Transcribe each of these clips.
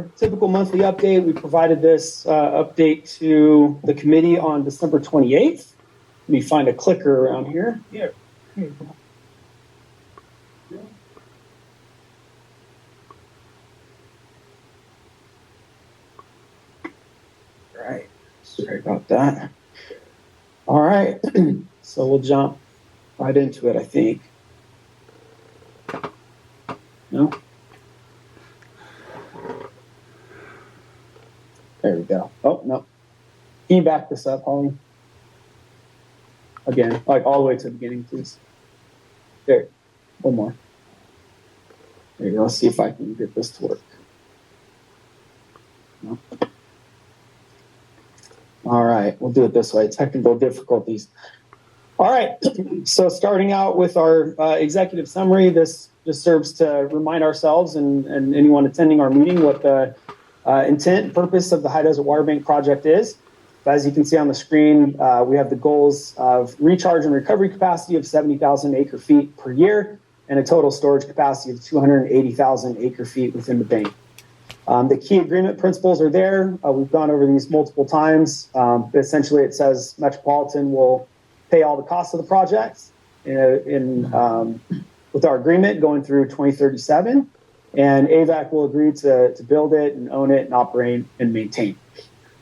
our typical monthly update. We provided this update to the committee on December 28th. Let me find a clicker around here. Here you go. All right, sorry about that. All right, so we'll jump right into it, I think. No? There we go. Oh, no. Can you back this up, Holly? Again, like all the way to the beginning, please. There, one more. There you go. Let's see if I can get this to work. No? All right, we'll do it this way. Technical difficulties. All right, so starting out with our executive summary, this just serves to remind ourselves and anyone attending our meeting what the intent and purpose of the High Desert Water Bank project is. As you can see on the screen, we have the goals of recharge and recovery capacity of 70,000 acre feet per year and a total storage capacity of 280,000 acre feet within the bank. The key agreement principles are there. We've gone over these multiple times. Essentially, it says Metropolitan will pay all the costs of the projects with our agreement going through 2037, and Avek will agree to build it and own it and operate and maintain.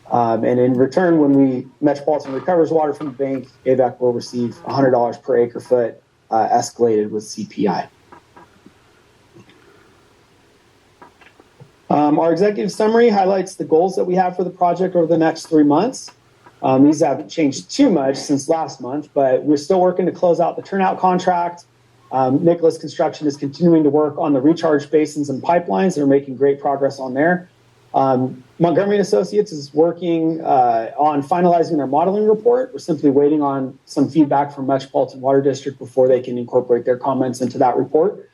And in return, when Metropolitan recovers water from the bank, Avek will receive $100 per acre foot, escalated with CPI. Our executive summary highlights the goals that we have for the project over the next 3 months. These haven't changed too much since last month, but we're still working to close out the turnout contract. Nicholas Construction is continuing to work on the recharge basins and pipelines. They're making great progress on there. Montgomery & Associates is working on finalizing their modeling report. We're simply waiting on some feedback from Metropolitan Water District before they can incorporate their comments into that report.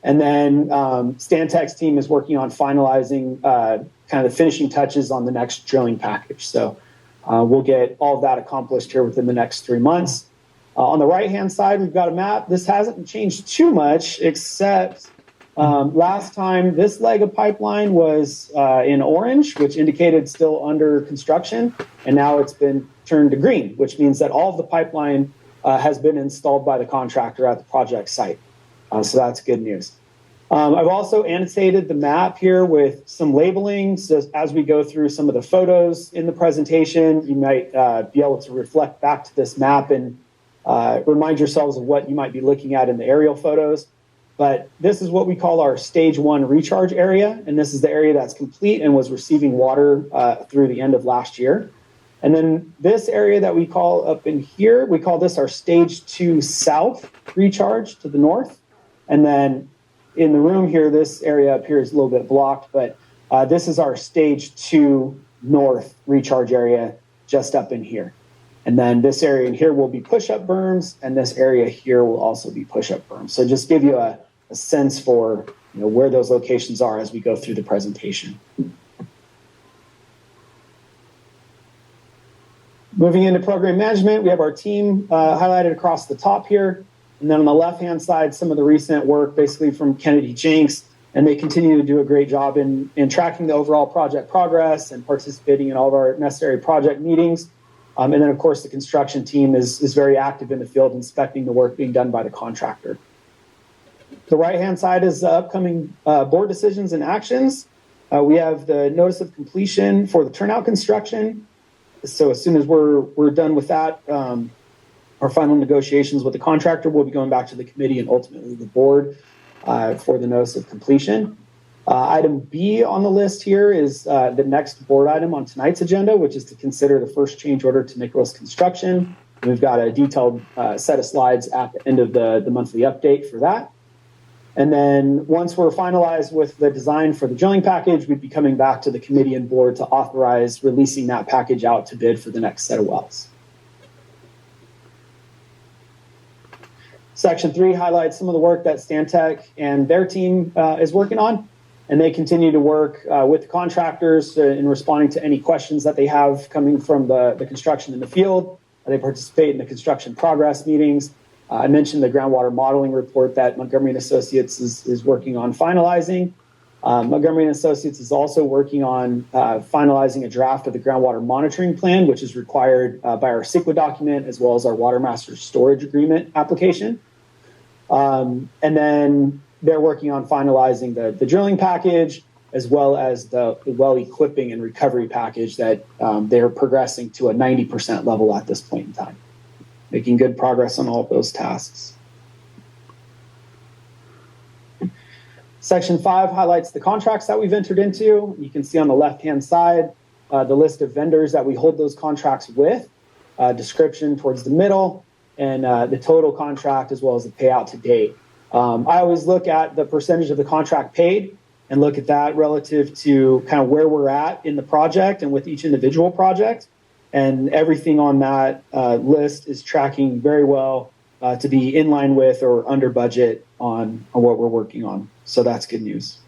And then Stantec's team is working on finalizing kind of the finishing touches on the next drilling package. So we'll get all of that accomplished here within the next 3 months. On the right-hand side, we've got a map. This hasn't changed too much, except last time this leg of pipeline was in orange, which indicated still under construction. And now it's been turned to green, which means that all of the pipeline has been installed by the contractor at the project site. So that's good news. I've also annotated the map here with some labeling. So as we go through some of the photos in the presentation, you might be able to reflect back to this map and remind yourselves of what you might be looking at in the aerial photos. But this is what we call our stage 1 recharge area. And this is the area that's complete and was receiving water through the end of last year. And then this area that we call up in here, we call this our stage 2 south recharge to the north. And then in the room here, this area up here is a little bit blocked, but this is our stage 2 north recharge area just up in here. And then this area in here will be push-up berms, and this area here will also be push-up berms. So just give you a sense for where those locations are as we go through the presentation. Moving into program management, we have our team highlighted across the top here. And then on the left-hand side, some of the recent work basically from Kennedy Jenks, and they continue to do a great job in tracking the overall project progress and participating in all of our necessary project meetings. And then, of course, the construction team is very active in the field inspecting the work being done by the contractor. The right-hand side is the upcoming board decisions and actions. We have the notice of completion for the turnout construction. So as soon as we're done with that, our final negotiations with the contractor will be going back to the committee and ultimately the board for the notice of completion. Item B on the list here is the next board item on tonight's agenda, which is to consider the first change order to Nicholas Construction. We've got a detailed set of slides at the end of the monthly update for that. And then once we're finalized with the design for the drilling package, we'd be coming back to the committee and board to authorize releasing that package out to bid for the next set of wells. Section 3 highlights some of the work that Stantec and their team is working on, and they continue to work with the contractors in responding to any questions that they have coming from the construction in the field. They participate in the construction progress meetings. I mentioned the groundwater modeling report that Montgomery & Associates is working on finalizing. Montgomery and Associates is also working on finalizing a draft of the groundwater monitoring plan, which is required by our CICWA document as well as our Water Master Storage Agreement application. And then they're working on finalizing the drilling package as well as the well equipping and recovery package that they're progressing to a 90% level at this point in time, making good progress on all of those tasks. Section 5 highlights the contracts that we've entered into. You can see on the left-hand side the list of vendors that we hold those contracts with, description towards the middle, and the total contract as well as the payout to date. I always look at the percentage of the contract paid and look at that relative to kind of where we're at in the project and with each individual project. And everything on that list is tracking very well to be in line with or under budget on what we're working on. So that's good news.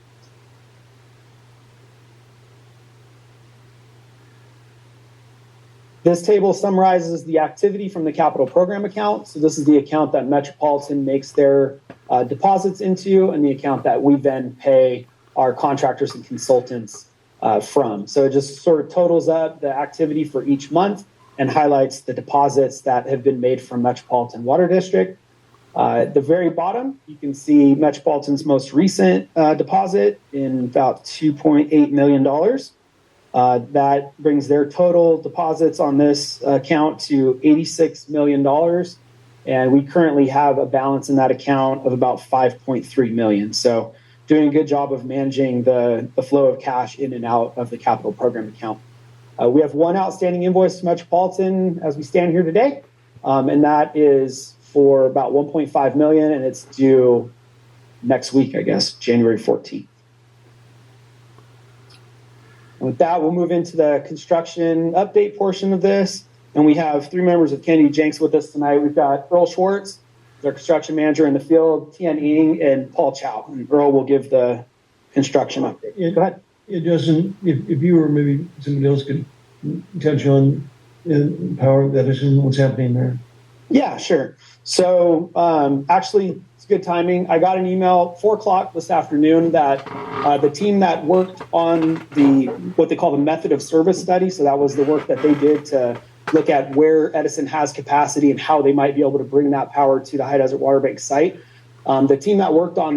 This table summarizes the activity from the capital program account. So this is the account that Metropolitan makes their deposits into and the account that we then pay our contractors and consultants from. So it just sort of totals up the activity for each month and highlights the deposits that have been made from Metropolitan Water District. At the very bottom, you can see Metropolitan's most recent deposit in about $2.8 million. That brings their total deposits on this account to $86 million. And we currently have a balance in that account of about $5.3 million. So doing a good job of managing the flow of cash in and out of the capital program account. We have one outstanding invoice to Metropolitan as we stand here today, and that is for about $1.5 million, and it's due next week, I guess, January 14th. And with that, we'll move into the construction update portion of this, and we have 3 members of Kennedy Jenks with us tonight. We've got Earl Schwartz, our construction manager in the field, Tian Ying, and Paul Chow. And Earl will give the construction update. Yeah, go ahead. Yeah, Justin, if you or maybe somebody else could touch on the power of that issue, what's happening there. Yeah, sure. So actually, it's good timing. I got an email 4 o'clock this afternoon that the team that worked on what they call the method of service study, so that was the work that they did to look at where Edison has capacity and how they might be able to bring that power to the High Desert Water Bank site. The team that worked on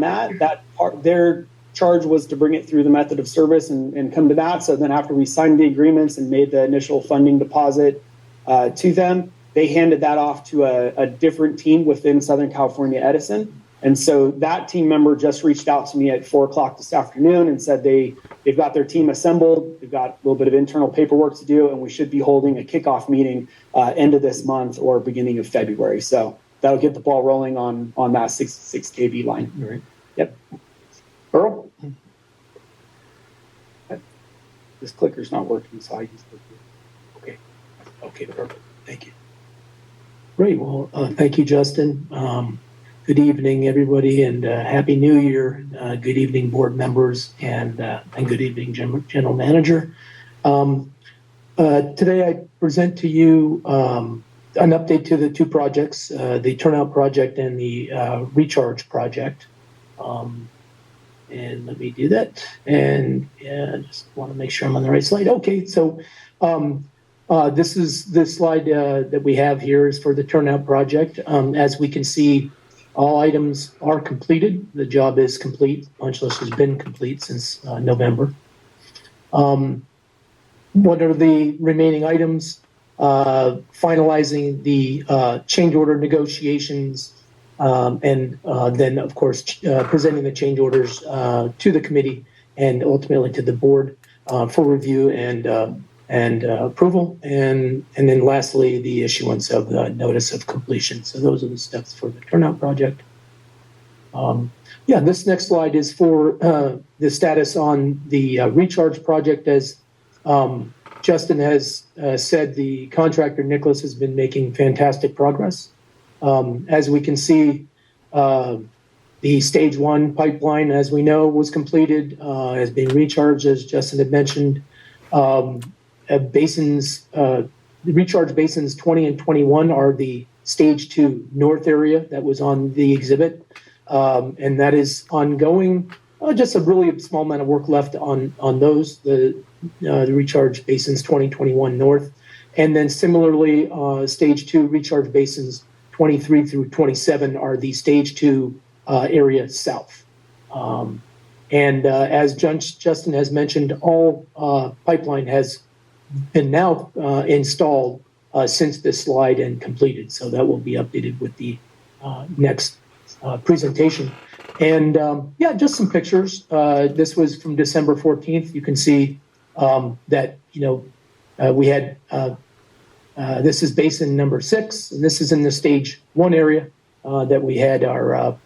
their charge was to bring it through the method of service and come to that. So then after we signed the agreements and made the initial funding deposit to them, they handed that off to a different team within Southern California Edison. And so that team member just reached out to me at 4 o'clock this afternoon and said they've got their team assembled. They've got a little bit of internal paperwork to do, and we should be holding a kickoff meeting end of this month or beginning of February. So that'll get the ball rolling on that 66 kV line. All right. Yep. Earl? This clicker's not working, so I use it. Okay, perfect. Thank you. Great. Well, thank you, Justin. Good evening, everybody, and Happy New Year. Good evening, board members, and good evening, General Manager. Today, I present to you an update to the 2 projects, the Turnout Project and the Recharge Project. And let me do that. And just want to make sure I'm on the right slide. Okay, so this slide that we have here is for the Turnout Project. As we can see, all items are completed. The job is complete. Punch list has been complete since November. What are the remaining items? Finalizing the change order negotiations, and then, of course, presenting the change orders to the committee and ultimately to the board for review and approval, and then lastly, the issuance of the notice of completion. So those are the steps for the Turnout Project. This next slide is for the status on the Recharge Project. As Justin has said, the contractor, Nicholas, has been making fantastic progress. As we can see, the stage 1 pipeline, as we know, was completed, has been recharged, as Justin had mentioned. The recharge basins 20 and 21 are the stage 2 north area that was on the exhibit, and that is ongoing. just a really small amount of work left on those, the recharge basins 2021 north. And then similarly, stage 2 recharge basins 23 through 27 are the stage 2 area south. And as Justin has mentioned, all pipeline has been now installed since this slide and completed. So that will be updated with the next presentation. And yeah, just some pictures. This was from December 14th. You can see that, we had, this is basin number 6, and this is in the stage 1 area that we had our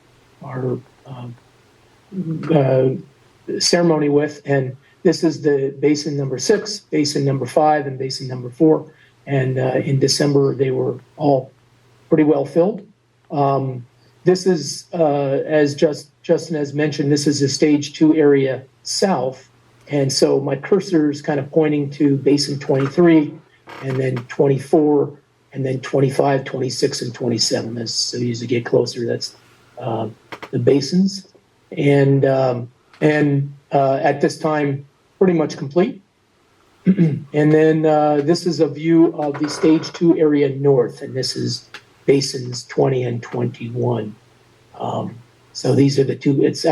ceremony with. And this is the basin number 6, basin number 5, and basin number 4. And in December, they were all pretty well filled. This is, as Justin has mentioned, this is a stage 2 area south. And so my cursor is kind of pointing to basin 23, and then 24, and then 25, 26, and 27. So as you get closer, that's the basins. And at this time, pretty much complete. And then this is a view of the stage 2 area north, and this is basins 20 and 21. So these are the two, this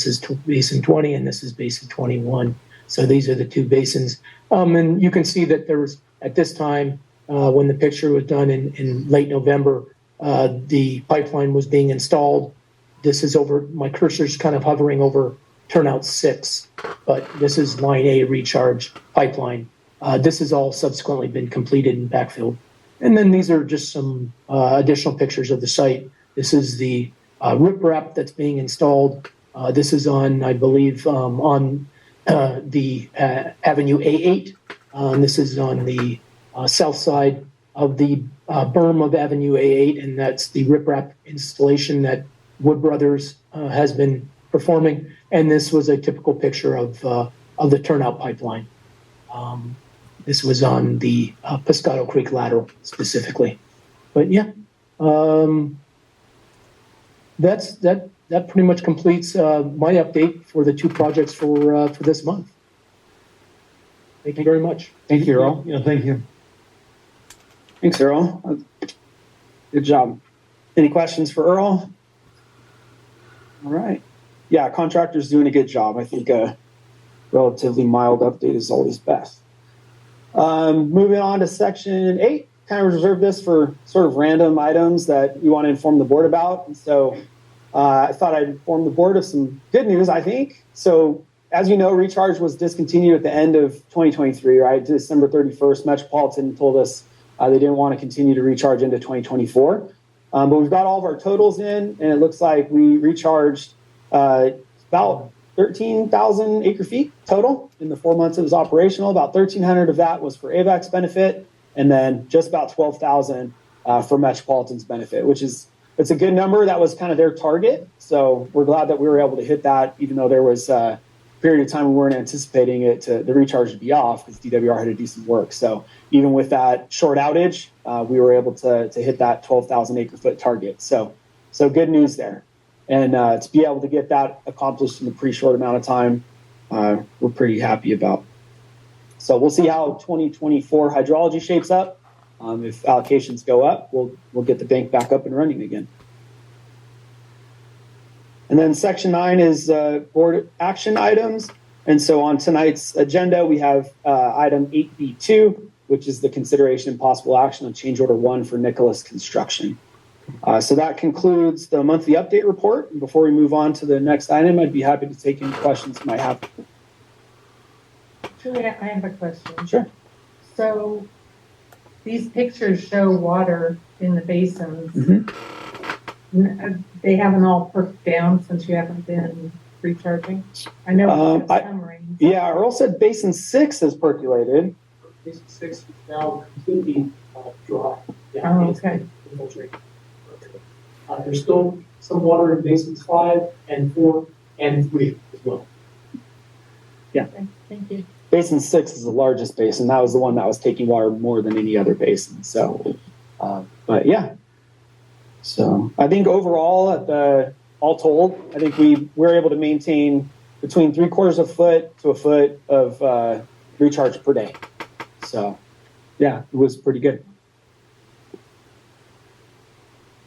is basin 20 and this is basin 21. So these are the two basins. And you can see that there was, at this time, when the picture was done in late November, the pipeline was being installed. This is over, my cursor's kind of hovering over turnout 6, but this is line A recharge pipeline. This has all subsequently been completed and backfilled. And then these are just some additional pictures of the site. This is the riprap that's being installed. This is on, I believe, on the Avenue A8. And this is on the south side of the berm of Avenue A8, and that's the riprap installation that Wood Brothers has been performing. And this was a typical picture of the turnout pipeline. This was on the Pescado Creek lateral specifically. But yeah, that pretty much completes my update for the 2 projects for this month. Thank you very much. Thank you, Earl. Yeah, thank you. Thanks, Earl. Good job. Any questions for Earl? All right. Yeah, contractor's doing a good job. I think a relatively mild update is always best. Moving on to section 8, kind of reserve this for sort of random items that we want to inform the board about. And so I thought I'd inform the board of some good news, I think. So as you know, Recharge was discontinued at the end of 2023, right? December 31st, Metropolitan told us they didn't want to continue to recharge into 2024. But we've got all of our totals in, and it looks like we recharged about 13,000 acre feet total in the 4 months it was operational. About 1,300 of that was for Avek's benefit, and then just about 12,000 for Metropolitan's benefit, which is, it's a good number. That was kind of their target. So we're glad that we were able to hit that, even though there was a period of time we weren't anticipating the recharge to be off because DWR had to do some work. So even with that short outage, we were able to hit that 12,000 acre foot target. So good news there. And to be able to get that accomplished in a pretty short amount of time, we're pretty happy about. So we'll see how 2024 hydrology shapes up. If allocations go up, we'll get the bank back up and running again. And then section 9 is board action items. And so on tonight's agenda, we have item 8B2, which is the consideration and possible action on change order 1 for Nicholas Construction. So that concludes the monthly update report. And before we move on to the next item, I'd be happy to take any questions you might have. Julia, I have a question. Sure. So these pictures show water in the basins. Mm-hmm. They haven't all perked down since you haven't been recharging? I know it's some rain. Yeah, Earl said basin 6 has percolated. Basin 6 is now completely dry. Oh, okay. There's still some water in basins 5 and 4 and 3 as well. Yeah. Okay, thank you. Basin 6 is the largest basin. That was the one that was taking water more than any other basin. So, but yeah. So I think overall at the all told, I think we were able to maintain between 3/4 of a foot to a foot of recharge per day. So, yeah, it was pretty good.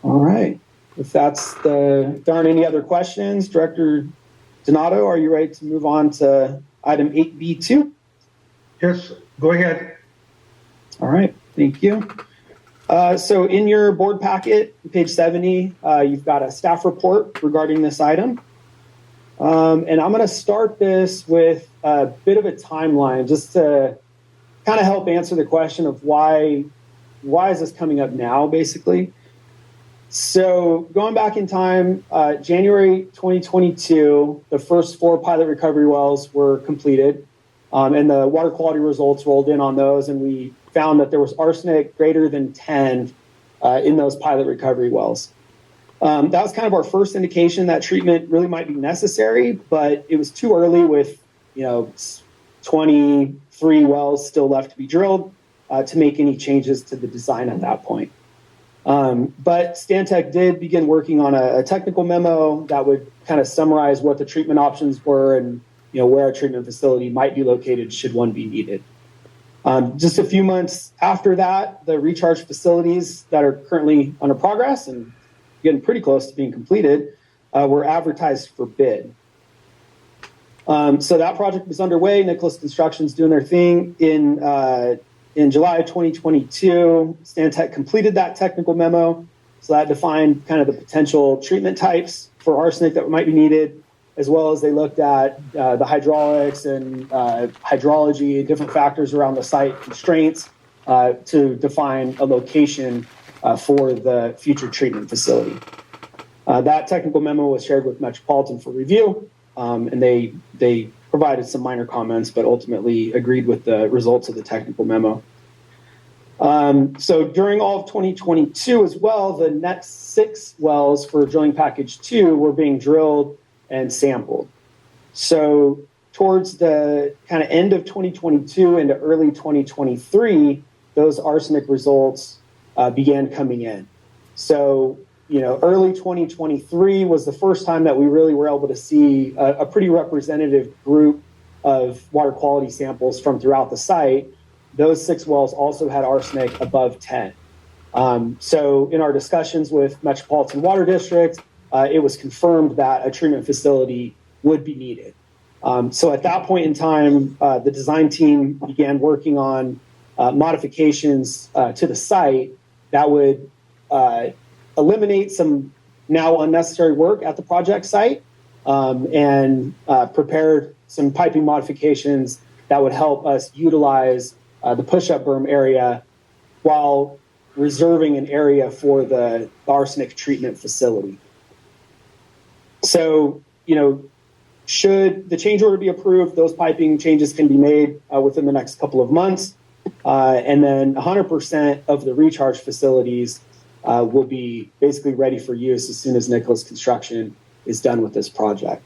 All right. If there aren't any other questions, Director Donato, are you ready to move on to item 8B2? Yes, go ahead. All right, thank you. So in your board packet, page 70, you've got a staff report regarding this item. And I'm going to start this with a bit of a timeline just to kind of help answer the question of why is this coming up now, basically. So going back in time, January 2022, the first 4 pilot recovery wells were completed, and the water quality results rolled in on those, and we found that there was arsenic greater than 10 in those pilot recovery wells. That was kind of our first indication that treatment really might be necessary, but it was too early with 23 wells still left to be drilled to make any changes to the design at that point. But Stantec did begin working on a technical memo that would kind of summarize what the treatment options were and where a treatment facility might be located should one be needed. Just a few months after that, the recharge facilities that are currently under progress and getting pretty close to being completed were advertised for bid. So that project was underway. Nicholas Construction's doing their thing. In July of 2022, Stantec completed that technical memo. So that defined kind of the potential treatment types for arsenic that might be needed, as well as they looked at the hydraulics and hydrology, different factors around the site constraints to define a location for the future treatment facility. That technical memo was shared with Metropolitan for review, and they provided some minor comments, but ultimately agreed with the results of the technical memo. So during all of 2022 as well, the next 6 wells for drilling package 2 were being drilled and sampled. So towards the kind of end of 2022 into early 2023, those arsenic results began coming in. So, early 2023 was the first time that we really were able to see a pretty representative group of water quality samples from throughout the site. Those 6 wells also had arsenic above 10. So in our discussions with Metropolitan Water District, it was confirmed that a treatment facility would be needed. So at that point in time, the design team began working on modifications to the site that would eliminate some now unnecessary work at the project site and prepared some piping modifications that would help us utilize the push-up berm area while reserving an area for the arsenic treatment facility. So, should the change order be approved, those piping changes can be made within the next couple of months. And then 100% of the recharge facilities will be basically ready for use as soon as Nicholas Construction is done with this project.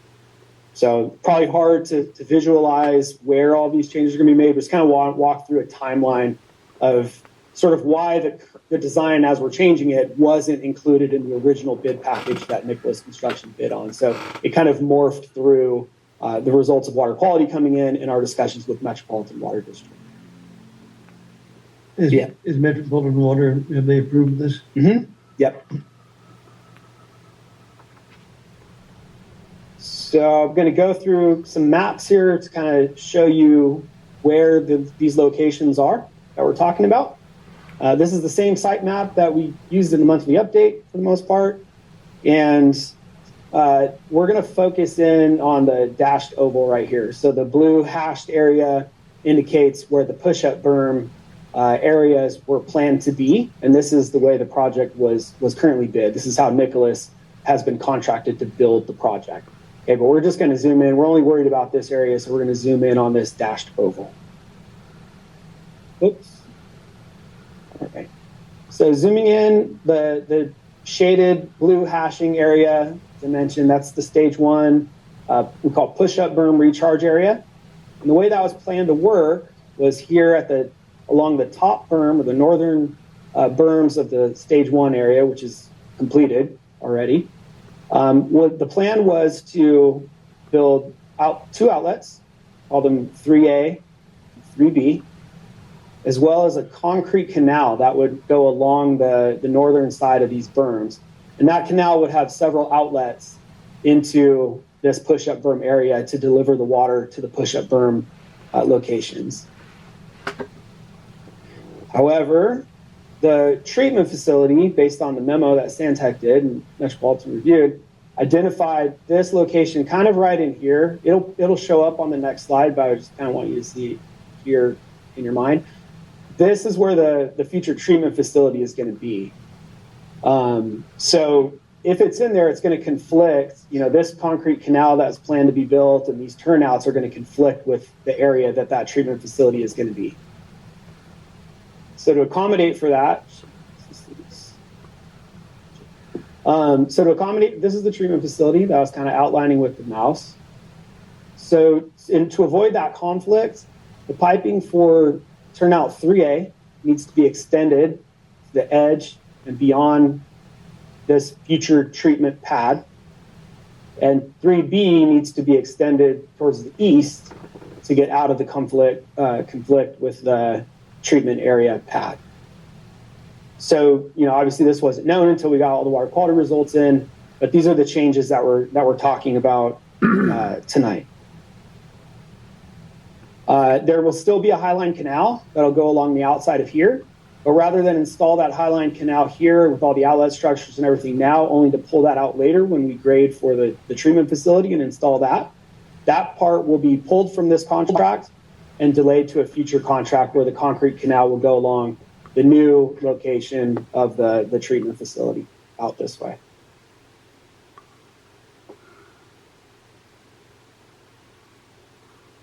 So probably hard to visualize where all these changes are going to be made, but just kind of walk through a timeline of sort of why the design as we're changing it wasn't included in the original bid package that Nicholas Construction bid on. So it kind of morphed through the results of water quality coming in our discussions with Metropolitan Water District. Is Metropolitan Water, have they approved this? Mm-hmm. Yep. So I'm going to go through some maps here to kind of show you where these locations are that we're talking about. This is the same site map that we used in the monthly update for the most part. And we're going to focus in on the dashed oval right here. So the blue hashed area indicates where the push-up berm areas were planned to be. And this is the way the project was currently bid. This is how Nicholas has been contracted to build the project. Okay, but we're just going to zoom in. We're only worried about this area, so we're going to zoom in on this dashed oval. Oops. Okay. So zooming in, the shaded blue hashing area, as I mentioned, that's the stage 1, we call push-up berm recharge area. And the way that was planned to work was here along the top berm, or the northern berms of the stage 1 area, which is completed already. What the plan was to build out 2 outlets, call them 3A, 3B, as well as a concrete canal that would go along the northern side of these berms. And that canal would have several outlets into this push-up berm area to deliver the water to the push-up berm locations. However, the treatment facility, based on the memo that Stantec did and Metropolitan reviewed, identified this location kind of right in here. It'll show up on the next slide, but I just kind of want you to see it here in your mind. This is where the future treatment facility is going to be. So if it's in there, it's going to conflict, this concrete canal that's planned to be built and these turnouts are going to conflict with the area that treatment facility is going to be. So to accommodate for that, this is the treatment facility that I was kind of outlining with the mouse. So to avoid that conflict, the piping for turnout 3A needs to be extended to the edge and beyond this future treatment pad. And 3B needs to be extended towards the east to get out of the conflict with the treatment area pad. So, obviously this wasn't known until we got all the water quality results in, but these are the changes that we're talking about tonight. There will still be a highline canal that'll go along the outside of here, but rather than install that highline canal here with all the outlet structures and everything now, only to pull that out later when we grade for the treatment facility and install that part will be pulled from this contract and delayed to a future contract where the concrete canal will go along the new location of the treatment facility out this way.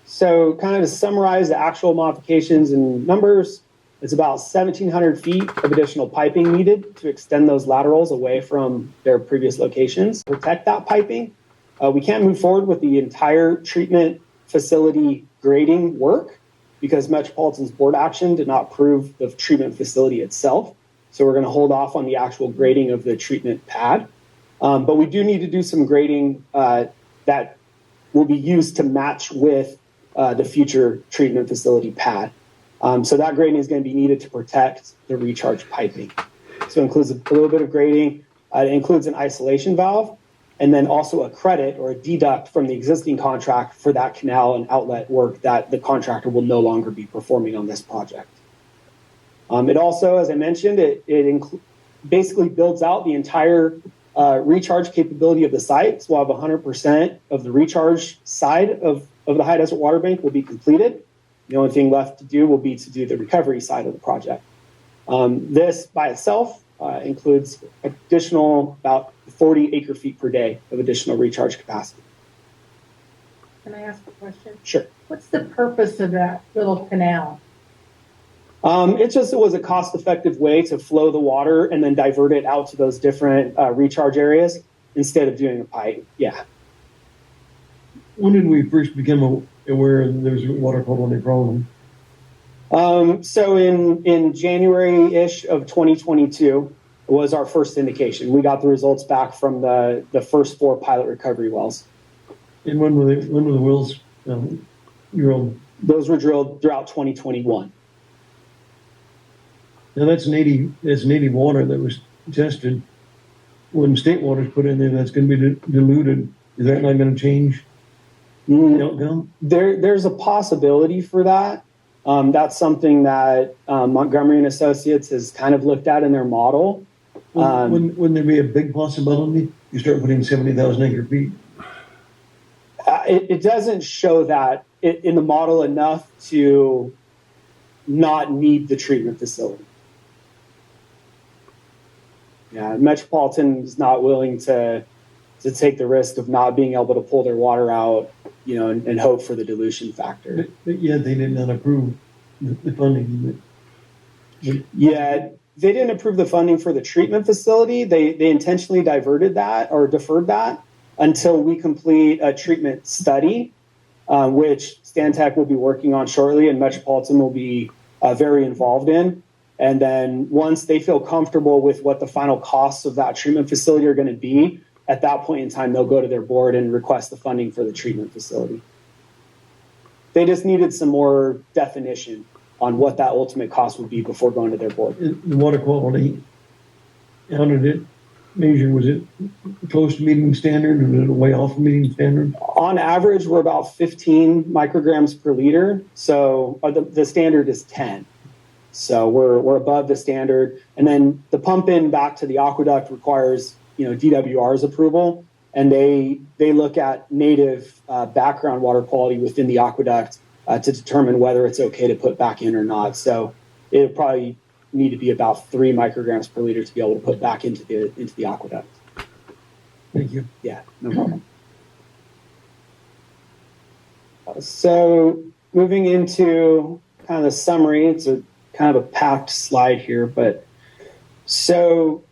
So kind of to summarize the actual modifications and numbers, it's about 1,700 feet of additional piping needed to extend those laterals away from their previous locations. Protect that piping. We can't move forward with the entire treatment facility grading work because Metropolitan's board action did not approve the treatment facility itself. So we're going to hold off on the actual grading of the treatment pad. But we do need to do some grading that will be used to match with the future treatment facility pad. So that grading is going to be needed to protect the recharge piping. So it includes a little bit of grading. It includes an isolation valve, and then also a credit or a deduct from the existing contract for that canal and outlet work that the contractor will no longer be performing on this project. It also, as I mentioned, it basically builds out the entire recharge capability of the site. So we'll have 100% of the recharge side of the High Desert Water Bank will be completed. The only thing left to do will be to do the recovery side of the project. This by itself includes additional about 40 acre feet per day of additional recharge capacity. Can I ask a question? Sure. What's the purpose of that little canal? It was a cost-effective way to flow the water and then divert it out to those different recharge areas instead of doing a pipe. Yeah. When did we first become aware that there was a water quality problem? So in January-ish of 2022 was our first indication. We got the results back from the first 4 pilot recovery wells. And when were the wells drilled? Those were drilled throughout 2021. Now that's native water that was tested. When state water is put in there, that's going to be diluted. Is that not going to change the outcome? There's a possibility for that. That's something that Montgomery and Associates has kind of looked at in their model. Wouldn't there be a big possibility? You start putting 70,000 acre feet. It doesn't show that in the model enough to not need the treatment facility. Yeah, Metropolitan is not willing to take the risk of not being able to pull their water out, and hope for the dilution factor. But yet they did not approve the funding. Yeah, they didn't approve the funding for the treatment facility. They intentionally diverted that or deferred that until we complete a treatment study, which Stantec will be working on shortly and Metropolitan will be very involved in. And then once they feel comfortable with what the final costs of that treatment facility are going to be, at that point in time, they'll go to their board and request the funding for the treatment facility. They just needed some more definition on what that ultimate cost would be before going to their board. The water quality, how did it measure? Was it close to meeting standard, or was it way off meeting standard? On average, we're about 15 micrograms per liter. So the standard is 10. So we're above the standard. And then the pump in back to the aqueduct requires, DWR's approval. And they look at native background water quality within the aqueduct to determine whether it's okay to put back in or not. So it would probably need to be about 3 micrograms per liter to be able to put back into the aqueduct. Thank you. Yeah, no problem. So moving into kind of the summary, it's a kind of a packed slide here, but so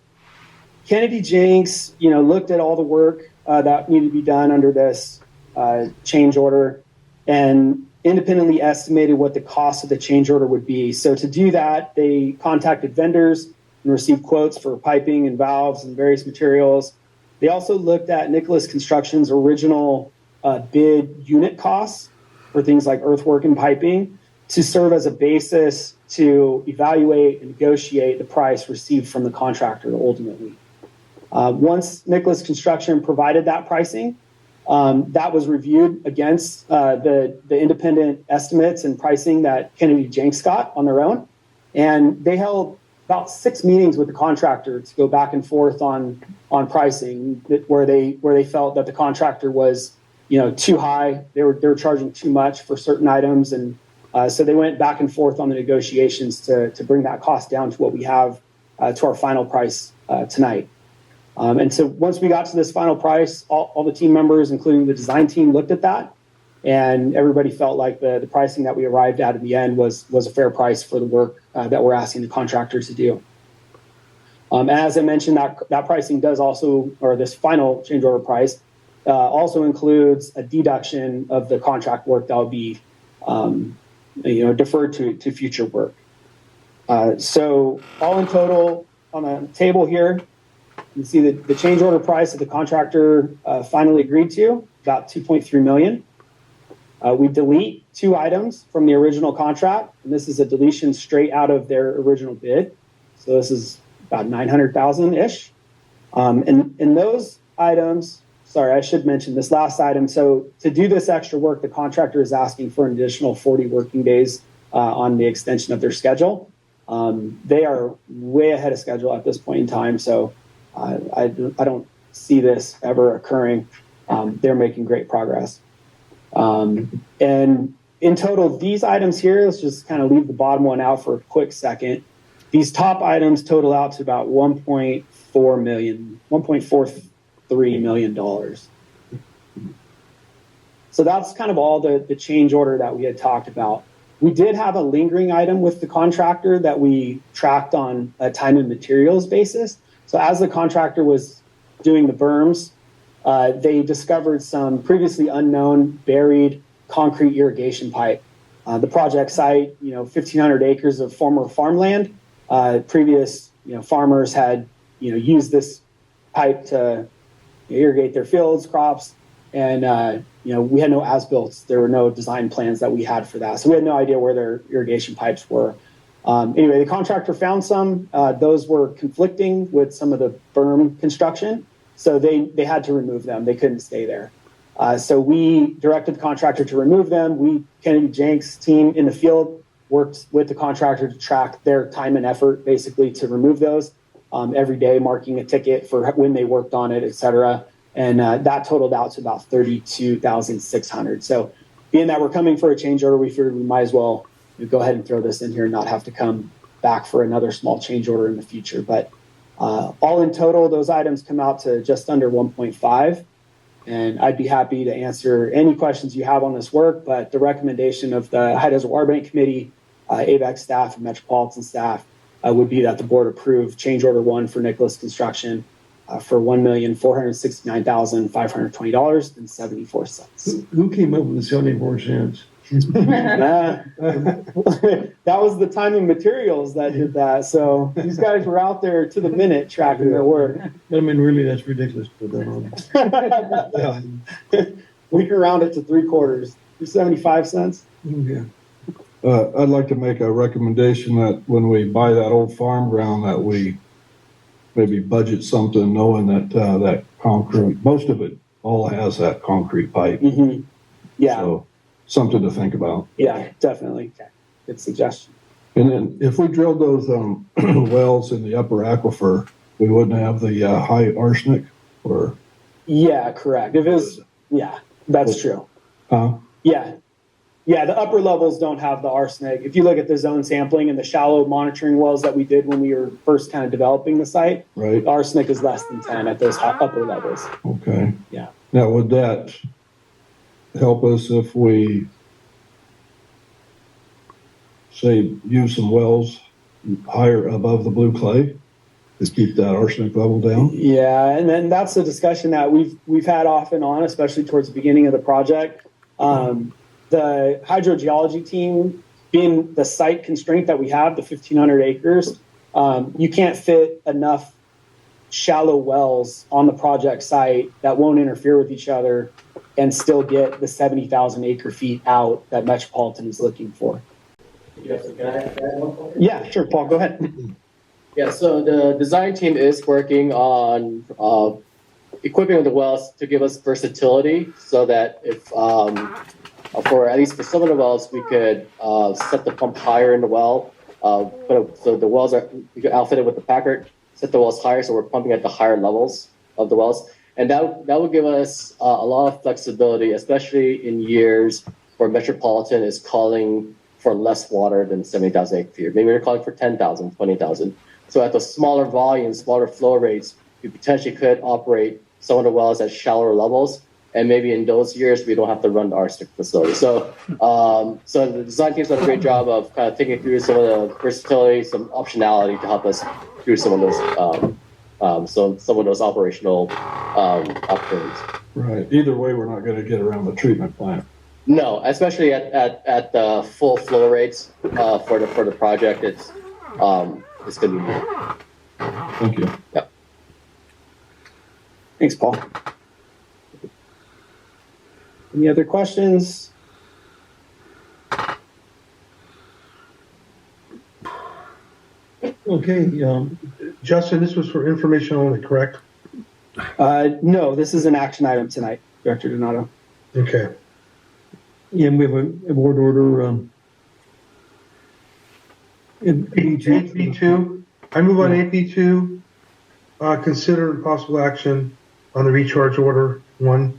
Kennedy Jenks, looked at all the work that needed to be done under this change order and independently estimated what the cost of the change order would be. So to do that, they contacted vendors and received quotes for piping and valves and various materials. They also looked at Nicholas Construction's original bid unit costs for things like earthwork and piping to serve as a basis to evaluate and negotiate the price received from the contractor ultimately. Once Nicholas Construction provided that pricing, that was reviewed against the independent estimates and pricing that Kennedy Jenks got on their own. And they held about 6 meetings with the contractor to go back and forth on pricing where they felt that the contractor was too high. They were charging too much for certain items. And so they went back and forth on the negotiations to bring that cost down to what we have to our final price tonight. And so once we got to this final price, all the team members, including the design team, looked at that, and everybody felt like the pricing that we arrived at in the end was a fair price for the work that we're asking the contractors to do. As I mentioned, that pricing does also, or this final change order price, also includes a deduction of the contract work that will be deferred to future work. So all in total, on the table here, you see the change order price that the contractor finally agreed to, about $2.3 million. We delete 2 items from the original contract, and this is a deletion straight out of their original bid. So this is about $900,000-ish. And those items, sorry, I should mention this last item. So to do this extra work, the contractor is asking for an additional 40 working days on the extension of their schedule. They are way ahead of schedule at this point in time, so I don't see this ever occurring. They're making great progress. And in total, these items here, let's just kind of leave the bottom one out for a quick second. These top items total out to about $1.43 million. So that's kind of all the change order that we had talked about. We did have a lingering item with the contractor that we tracked on a time and materials basis. So as the contractor was doing the berms, they discovered some previously unknown buried concrete irrigation pipe. The project site, 1,500 acres of former farmland. Previous, farmers had, used this pipe to irrigate their fields, crops, and we had no as-built. There were no design plans that we had for that, so we had no idea where their irrigation pipes were. Anyway, the contractor found some. Those were conflicting with some of the berm construction, so they had to remove them. They couldn't stay there. So we directed the contractor to remove them. Kennedy Jenks team in the field worked with the contractor to track their time and effort, basically, to remove those every day, marking a ticket for when they worked on it, et cetera. And that totaled out to about $32,600. So being that we're coming for a change order, we figured we might as well go ahead and throw this in here and not have to come back for another small change order in the future. But all in total, those items come out to just under 1.5. And I'd be happy to answer any questions you have on this work. But the recommendation of the High Desert Water Bank Committee, Avek staff, and Metropolitan staff would be that the board approve change order 1 for Nicholas Construction for $1,469,520.74. Who came up with the 74 cents? Nah. That was the time and materials that did that. So these guys were out there to the minute tracking their work. But I mean, really, that's ridiculous to put that on. Yeah. We can round it to 3/4, 75 cents. Yeah. I'd like to make a recommendation that when we buy that old farm ground, that we maybe budget something knowing that, that concrete, most of it all has that concrete pipe. Mm-hmm. Yeah, So something to think about. yeah, definitely. Good suggestion. And then if we drilled those, wells in the upper aquifer, we wouldn't have the, high arsenic or, Yeah, correct. If it was, yeah, that's true. Yeah. Yeah, the upper levels don't have the arsenic. If you look at the zone sampling and the shallow monitoring wells that we did when we were first kind of developing the site, right? the arsenic is less than 10 at those upper levels. Okay. Yeah. Now, would that help us if we, say, use some wells higher above the blue clay to keep that arsenic level down? Yeah, and then that's a discussion that we've had off and on, especially towards the beginning of the project. The hydrogeology team, being the site constraint that we have, the 1,500 acres, you can't fit enough shallow wells on the project site that won't interfere with each other and still get the 70,000 acre feet out that Metropolitan is looking for. Yes, can I add one more? Yeah, sure, Paul, go ahead. Yeah, so the design team is working on equipping the wells to give us versatility so that if, for at least for some of the wells, we could set the pump higher in the well. So the wells we could outfit it with the Packard, set the wells higher so we're pumping at the higher levels of the wells. And that would give us a lot of flexibility, especially in years where Metropolitan is calling for less water than 70,000 acre feet. Maybe they're calling for 10,000, 20,000. So at the smaller volumes, smaller flow rates, we potentially could operate some of the wells at shallower levels. And maybe in those years, we don't have to run the arsenic facility. So, so the design team's done a great job of kind of thinking through some of the versatility, some optionality to help us through some of those, some of those operational opportunities. Right. Either way, we're not going to get around the treatment plant. No, especially at the full flow rates for the project, it's going to be more. Thank you. Yep. Thanks, Paul. Any other questions? Okay, Justin, this was for information only, correct? No, this is an action item tonight, Director Donato. Okay. yeah, we have a board order, in AP2, I move on AP2, consider possible action on the recharge order 1.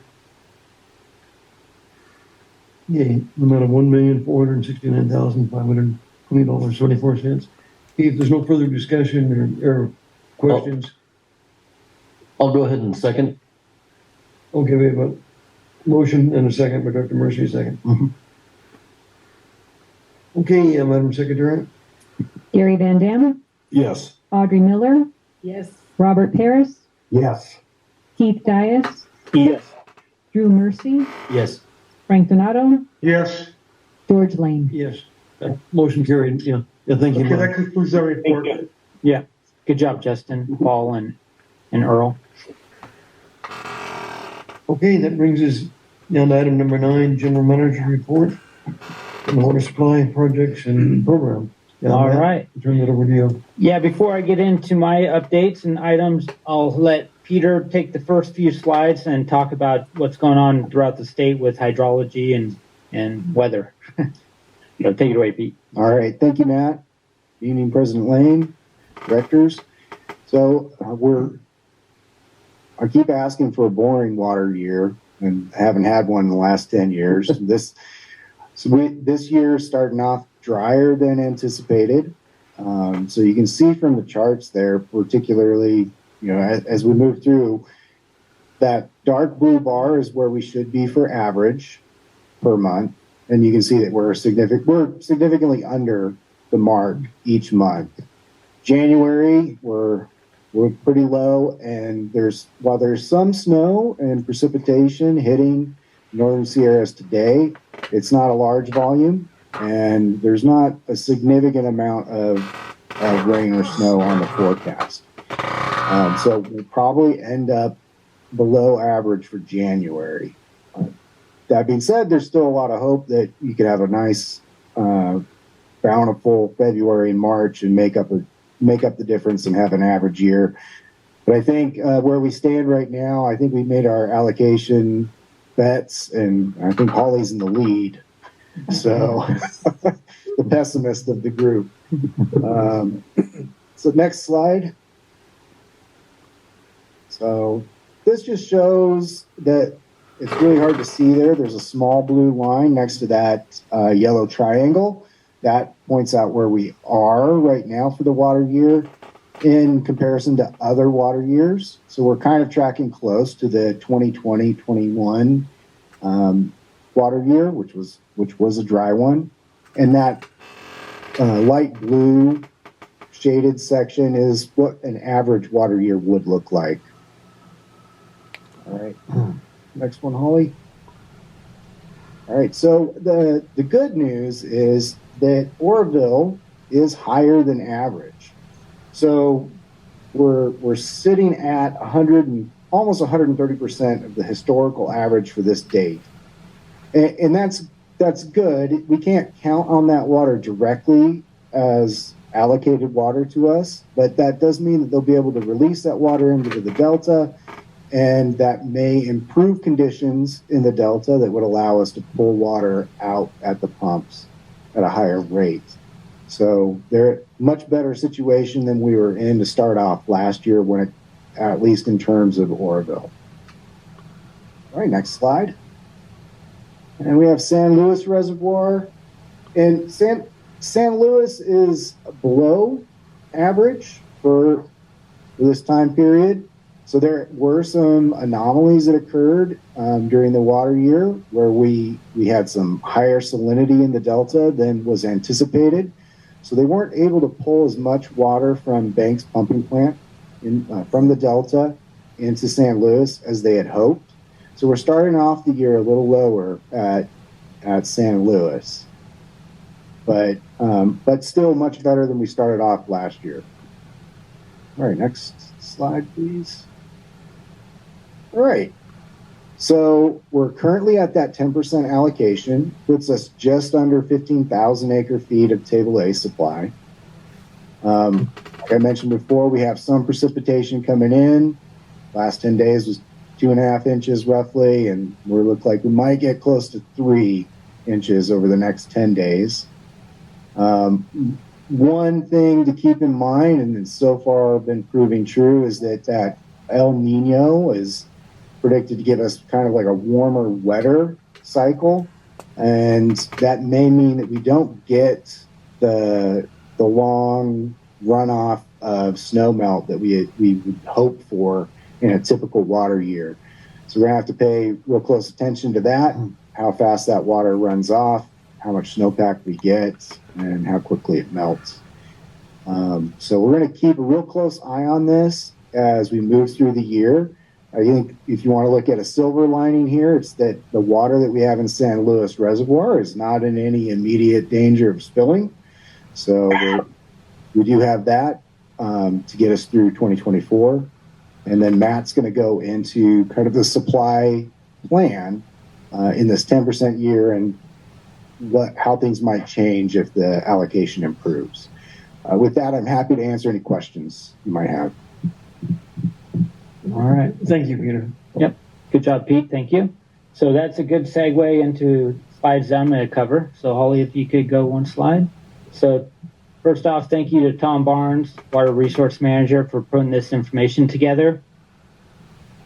Yeah, the amount of $1,469,520.74. If there's no further discussion or questions, I'll go ahead and second. okay, we have a motion and a second by Dr. Mercy, second. Mhm. Okay, Madam Secretary. Gary Van Dam, Yes. Audrey Miller, Yes. Robert Paris, Yes. Keith Dias, Yes. Drew Mercy, Yes. Frank Donato, Yes. George Lane. Yes. Motion carried, yeah. Yeah, thank you. Okay, Mark. that concludes our report. Yeah, good job, Justin, Paul, and Earl. Okay, that brings us down to item number 9, General Manager Report on the water supply projects and program. Yeah, All Matt, right. I'll turn that over to you. Yeah, before I get into my updates and items, I'll let Peter take the first few slides and talk about what's going on throughout the state with hydrology and weather. Take it away, Pete. All right, thank you, Matt. Evening, President Lane, directors. So I keep asking for a boring water year and haven't had one in the last 10 years. This year is starting off drier than anticipated. So you can see from the charts there, particularly, as we move through, that dark blue bar is where we should be for average per month. And you can see that we're significantly under the mark each month. January, we're pretty low, and while there's some snow and precipitation hitting Northern Sierras today, it's not a large volume, and there's not a significant amount of rain or snow on the forecast. So we'll probably end up below average for January. That being said, there's still a lot of hope that you could have a nice, bountiful February and March and make up the difference and have an average year. But I think where we stand right now, I think we made our allocation bets, and I think Holly's in the lead. So the pessimist of the group. So next slide. So this just shows that it's really hard to see there. There's a small blue line next to that yellow triangle. That points out where we are right now for the water year in comparison to other water years. So we're kind of tracking close to the 2020-21 water year, which was a dry one. And that light blue shaded section is what an average water year would look like. All right, next one, Holly. All right, so the good news is that Oroville is higher than average. So we're sitting at 100 and almost 130% of the historical average for this date, and that's good. We can't count on that water directly as allocated water to us, but that does mean that they'll be able to release that water into the delta, and that may improve conditions in the delta that would allow us to pull water out at the pumps at a higher rate. So they're a much better situation than we were in to start off last year, at least in terms of Oroville. All right, next slide. And we have San Luis Reservoir. And San Luis is below average for this time period. So there were some anomalies that occurred during the water year where we had some higher salinity in the delta than was anticipated. So they weren't able to pull as much water from Banks Pumping Plant from the delta into San Luis as they had hoped. So we're starting off the year a little lower at San Luis, but still much better than we started off last year. All right, next slide, please. All right, so we're currently at that 10% allocation, puts us just under 15,000 acre feet of table A supply. Like I mentioned before, we have some precipitation coming in. Last 10 days was 2.5 inches roughly, and we look like we might get close to 3 inches over the next 10 days. One thing to keep in mind, and it's so far been proving true, is that El Nino is predicted to give us kind of like a warmer, wetter cycle, and that may mean that we don't get the long runoff of snow melt that we would hope for in a typical water year. So we're gonna have to pay real close attention to that, how fast that water runs off, how much snowpack we get, and how quickly it melts. So we're gonna keep a real close eye on this as we move through the year. I think if you want to look at a silver lining here, it's that the water that we have in San Luis Reservoir is not in any immediate danger of spilling. So we do have that to get us through 2024. And then Matt's going to go into kind of the supply plan in this 10% year and how things might change if the allocation improves. With that, I'm happy to answer any questions you might have. All right. Thank you, Peter. Yep. Good job, Pete. Thank you. So that's a good segue into slides I'm going to cover. So Holly, if you could go one slide. So first off, thank you to Tom Barnes, Water Resource Manager, for putting this information together.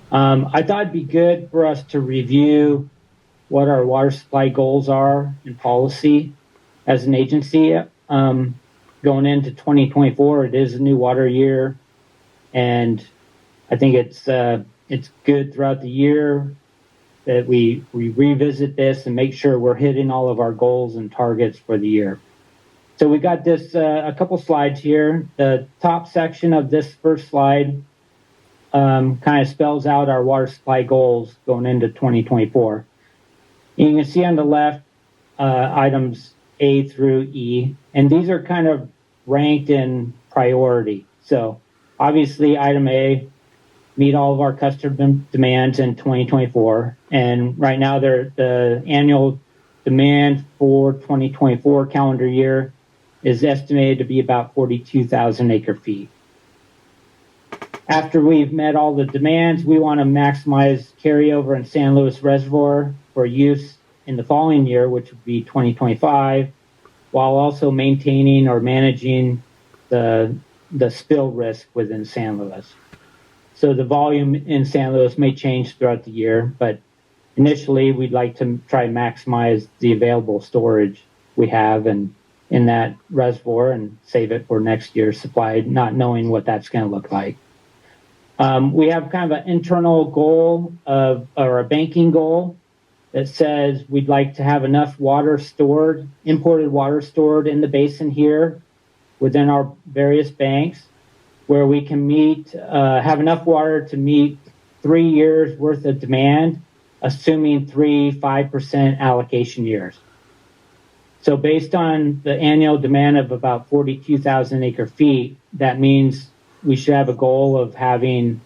I thought it'd be good for us to review what our water supply goals are in policy as an agency. Going into 2024, it is a new water year, and I think it's good throughout the year that we revisit this and make sure we're hitting all of our goals and targets for the year. So we got this a couple slides here. The top section of this first slide kind of spells out our water supply goals going into 2024. You can see on the left items A through E, and these are kind of ranked in priority. So obviously, item A meet all of our customer demands in 2024, and right now the annual demand for 2024 calendar year is estimated to be about 42,000 acre feet. After we've met all the demands, we want to maximize carryover in San Luis Reservoir for use in the following year, which would be 2025, while also maintaining or managing the spill risk within San Luis. So the volume in San Luis may change throughout the year, but initially we'd like to try and maximize the available storage we have in that reservoir and save it for next year's supply, not knowing what that's going to look like. We have kind of an internal goal or a banking goal that says we'd like to have enough water stored, imported water stored in the basin here within our various banks, where we can have enough water to meet 3 years worth of demand, assuming 5% allocation years. So based on the annual demand of about 42,000 acre feet, that means we should have a goal of having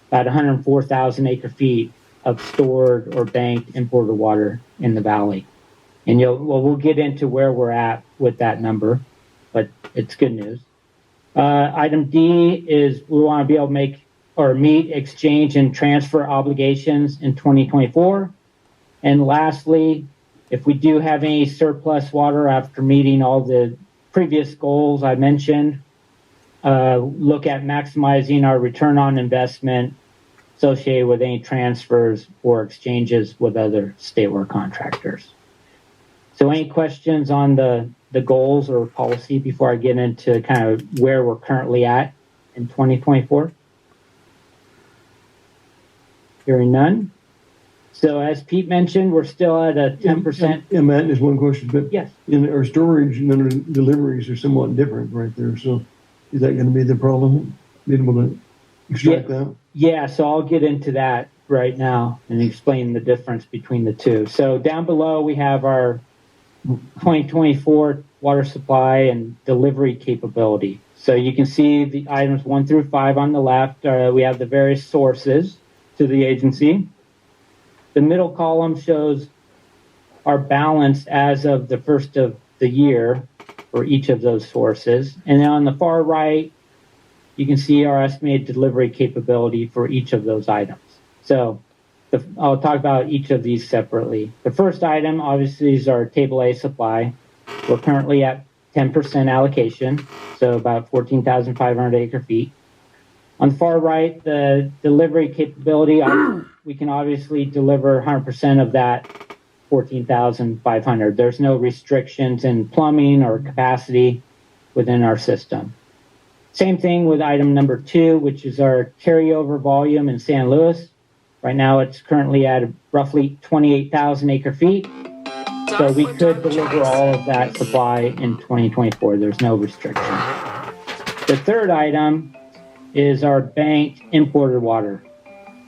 about 104,000 acre feet of stored or banked imported water in the valley. And we'll get into where we're at with that number, but it's good news. Item D is we want to be able to make or meet exchange and transfer obligations in 2024. And lastly, if we do have any surplus water after meeting all the previous goals I mentioned, look at maximizing our return on investment associated with any transfers or exchanges with other statewide contractors. So any questions on the goals or policy before I get into kind of where we're currently at in 2024? Hearing none. So as Pete mentioned, we're still at a 10%. Yeah, Matt, there's one question, but yes, in our storage and our deliveries are somewhat different right there. So is that going to be the problem? Being able to extract that? Yeah, so I'll get into that right now and explain the difference between the two. So down below, we have our 2024 water supply and delivery capability. So you can see the items 1 through 5 on the left. We have the various sources to the agency. The middle column shows our balance as of the first of the year for each of those sources. And then on the far right, you can see our estimated delivery capability for each of those items. So I'll talk about each of these separately. The first item, obviously, is our Table A supply. We're currently at 10% allocation, so about 14,500 acre feet. On the far right, the delivery capability, we can obviously deliver 100% of that 14,500. There's no restrictions in plumbing or capacity within our system. Same thing with item number 2, which is our carryover volume in San Luis. Right now, it's currently at roughly 28,000 acre feet. So we could deliver all of that supply in 2024. There's no restriction. The third item is our banked imported water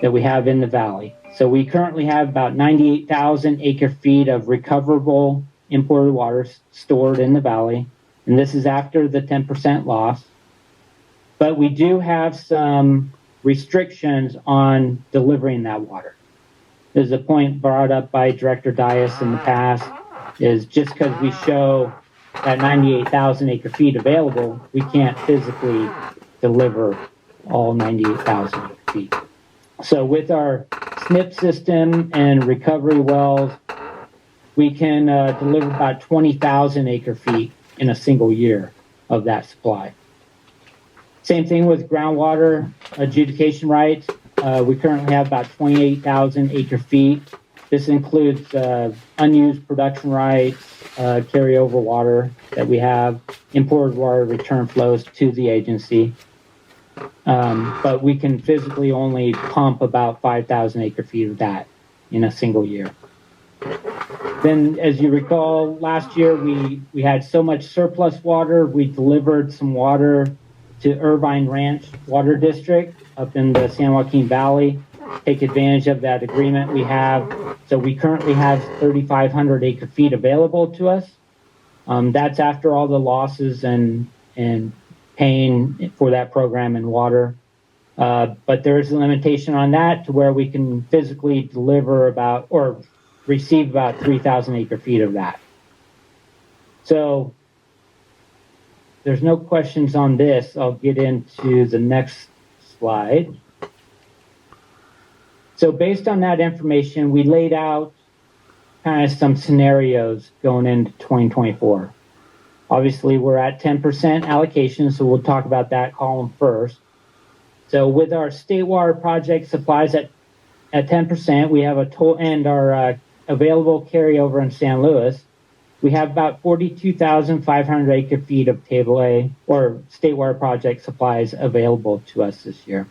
that we have in the valley. So we currently have about 98,000 acre feet of recoverable imported water stored in the valley. And this is after the 10% loss. But we do have some restrictions on delivering that water. There's a point brought up by Director Dias in the past, is just because we show that 98,000 acre feet available, we can't physically deliver all 98,000 acre feet. So with our SNP system and recovery wells, we can deliver about 20,000 acre feet in a single year of that supply. Same thing with groundwater adjudication rights. We currently have about 28,000 acre feet. This includes unused production rights, carryover water that we have, imported water return flows to the agency. But we can physically only pump about 5,000 acre feet of that in a single year. Then, as you recall, last year we had so much surplus water, we delivered some water to Irvine Ranch Water District up in the San Joaquin Valley. take advantage of that agreement we have. So we currently have 3,500 acre feet available to us. That's after all the losses and paying for that program in water. But there is a limitation on that to where we can physically deliver about or receive about 3,000 acre feet of that. So there's no questions on this. I'll get into the next slide. So based on that information, we laid out kind of some scenarios going into 2024. Obviously, we're at 10% allocation, so we'll talk about that column first. So with our state water project supplies at 10%, we have a total, and our available carryover in San Luis, we have about 42,500 acre feet of Table A or state water project supplies available to us this year.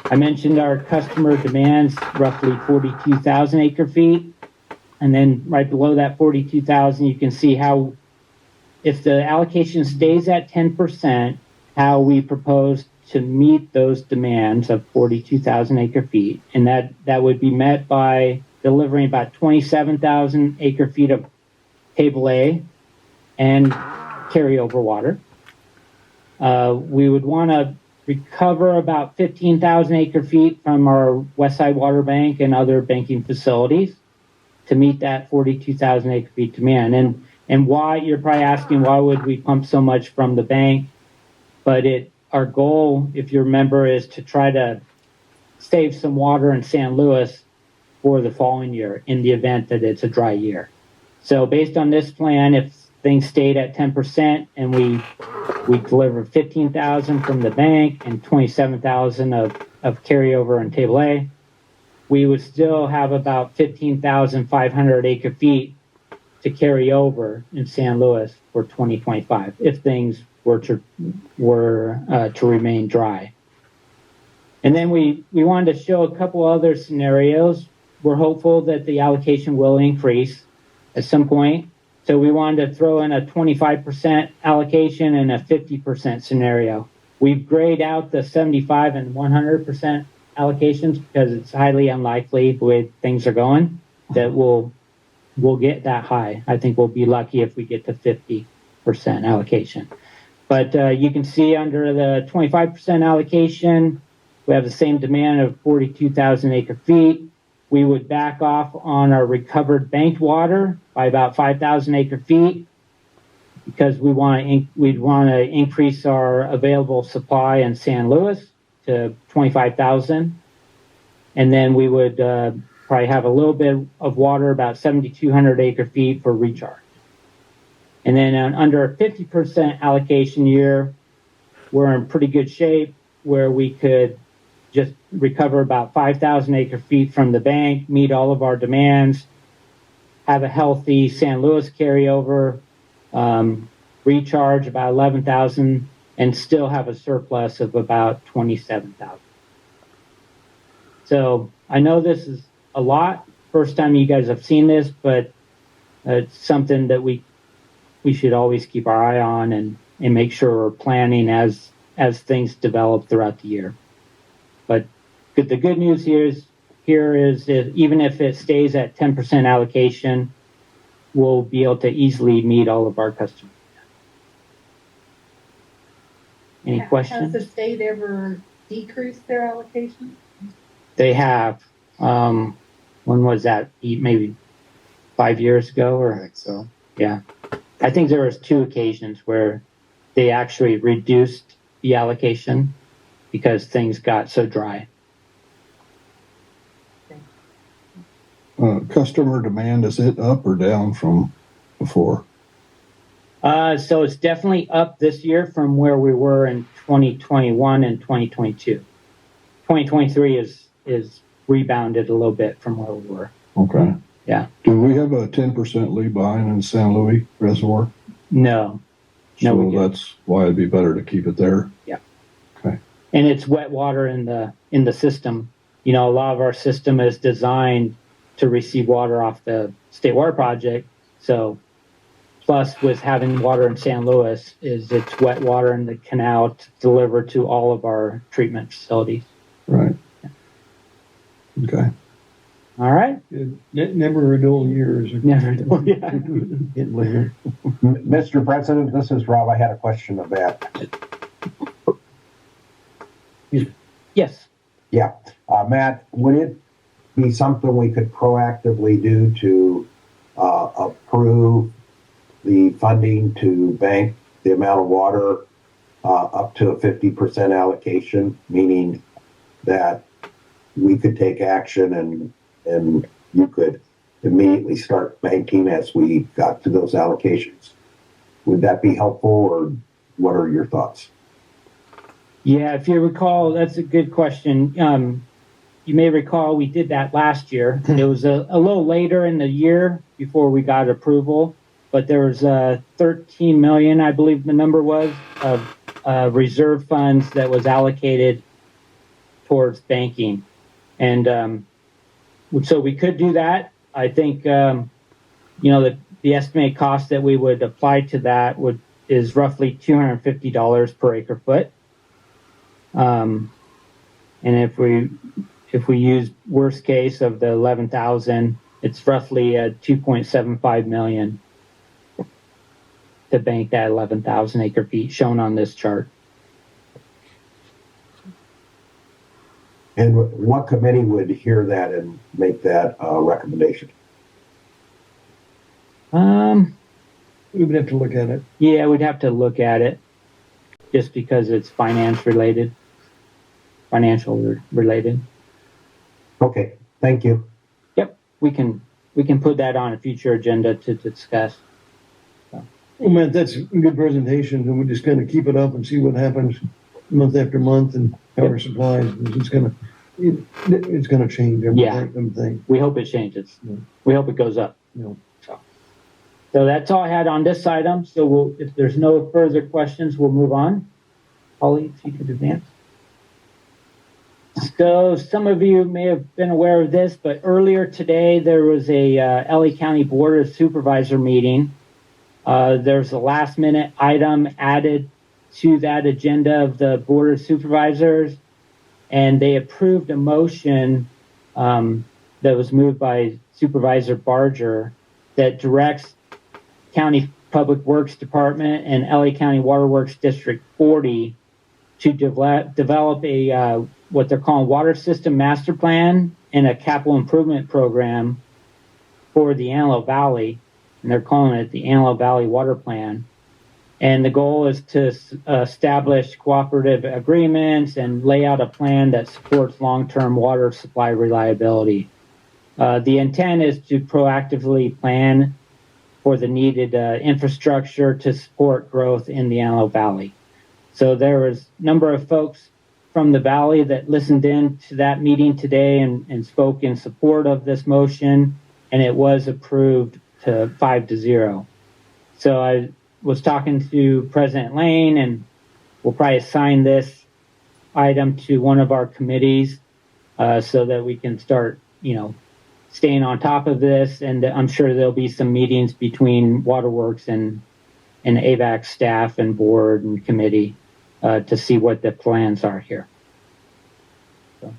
I mentioned our customer demands roughly 42,000 acre feet. And then right below that 42,000, you can see how, if the allocation stays at 10%, how we propose to meet those demands of 42,000 acre feet. And that would be met by delivering about 27,000 acre feet of Table A and carryover water. We would want to recover about 15,000 acre feet from our Westside Water Bank and other banking facilities to meet that 42,000 acre feet demand. And why, you're probably asking, why would we pump so much from the bank? But our goal, if you remember, is to try to save some water in San Luis for the following year in the event that it's a dry year. So based on this plan, if things stayed at 10% and we deliver 15,000 from the bank and 27,000 of carryover in Table A, we would still have about 15,500 acre feet to carry over in San Luis for 2025 if things were to remain dry. And then we wanted to show a couple other scenarios. We're hopeful that the allocation will increase at some point. So we wanted to throw in a 25% allocation and a 50% scenario. We've grayed out the 75 and 100% allocations because it's highly unlikely the way things are going that we'll get that high. I think we'll be lucky if we get to 50% allocation. But you can see under the 25% allocation, we have the same demand of 42,000 acre feet. We would back off on our recovered banked water by about 5,000 acre feet because we'd want to increase our available supply in San Luis to 25,000. And then we would probably have a little bit of water, about 7,200 acre feet for recharge. And then under a 50% allocation year, we're in pretty good shape where we could just recover about 5,000 acre feet from the bank, meet all of our demands, have a healthy San Luis carryover, recharge about 11,000, and still have a surplus of about 27,000. So I know this is a lot. First time you guys have seen this, but it's something that we should always keep our eye on and make sure we're planning as things develop throughout the year. But the good news here is even if it stays at 10% allocation, we'll be able to easily meet all of our customers. Any questions? Has the state ever decreased their allocation? They have. When was that? Maybe 5 years ago, or I think so. Yeah, I think there was 2 occasions where they actually reduced the allocation because things got so dry. Customer demand, is it up or down from before? So it's definitely up this year from where we were in 2021 and 2022. 2023 is rebounded a little bit from where we were. Okay. Yeah. Do we have a 10% lead behind in San Luis Reservoir? No. No, we So don't. that's why it'd be better to keep it there. Yeah. Okay. And it's wet water in the system. You know, a lot of our system is designed to receive water off the state water project. So plus with having water in San Luis it's wet water in the canal to deliver to all of our treatment facilities. Right. Okay. All right. Never a dull year. Never. Yeah. Getting later. Mr. President, this is Rob. I had a question of that. Yes. Yeah. Matt, would it be something we could proactively do to approve the funding to bank the amount of water up to a 50% allocation, meaning that we could take action and you could immediately start banking as we got to those allocations? Would that be helpful, or what are your thoughts? Yeah, if you recall, that's a good question. You may recall we did that last year. It was a little later in the year before we got approval, but there was 13 million, I believe the number was, of reserve funds that was allocated towards banking. And so we could do that. I think, the estimated cost that we would apply to that is roughly $250 per acre foot. And if we use worst case of the 11,000, it's roughly 2.75 million to bank that 11,000 acre feet shown on this chart. And what committee would hear that and make that recommendation? We would have to look at it. Yeah, we'd have to look at it just because it's financial related. Okay, thank you. Yep, we can put that on a future agenda to discuss. Well, Matt, that's a good presentation, and we just kind of keep it up and see what happens month after month and how our supplies. It's gonna change everything. We hope it changes. Yeah. We hope it goes up. Yeah. So that's all I had on this item. So if there's no further questions, we'll move on. Holly, if you could advance. So some of you may have been aware of this, but earlier today there was a LA County Board of Supervisor meeting. There's a last minute item added to that agenda of the Board of Supervisors, and they approved a motion that was moved by Supervisor Barger that directs County Public Works Department and LA County Waterworks District 40 to develop a what they're calling water system master plan and a capital improvement program for the Antelope Valley, and they're calling it the Antelope Valley Water Plan. And the goal is to establish cooperative agreements and lay out a plan that supports long-term water supply reliability. The intent is to proactively plan for the needed infrastructure to support growth in the Antelope Valley. So there was a number of folks from the Valley that listened in to that meeting today and spoke in support of this motion, and it was approved to 5-0. So I was talking to President Lane, and we'll probably assign this item to one of our committees so that we can start, staying on top of this. And I'm sure there'll be some meetings between Waterworks and AVAC staff and board and committee to see what the plans are here. So,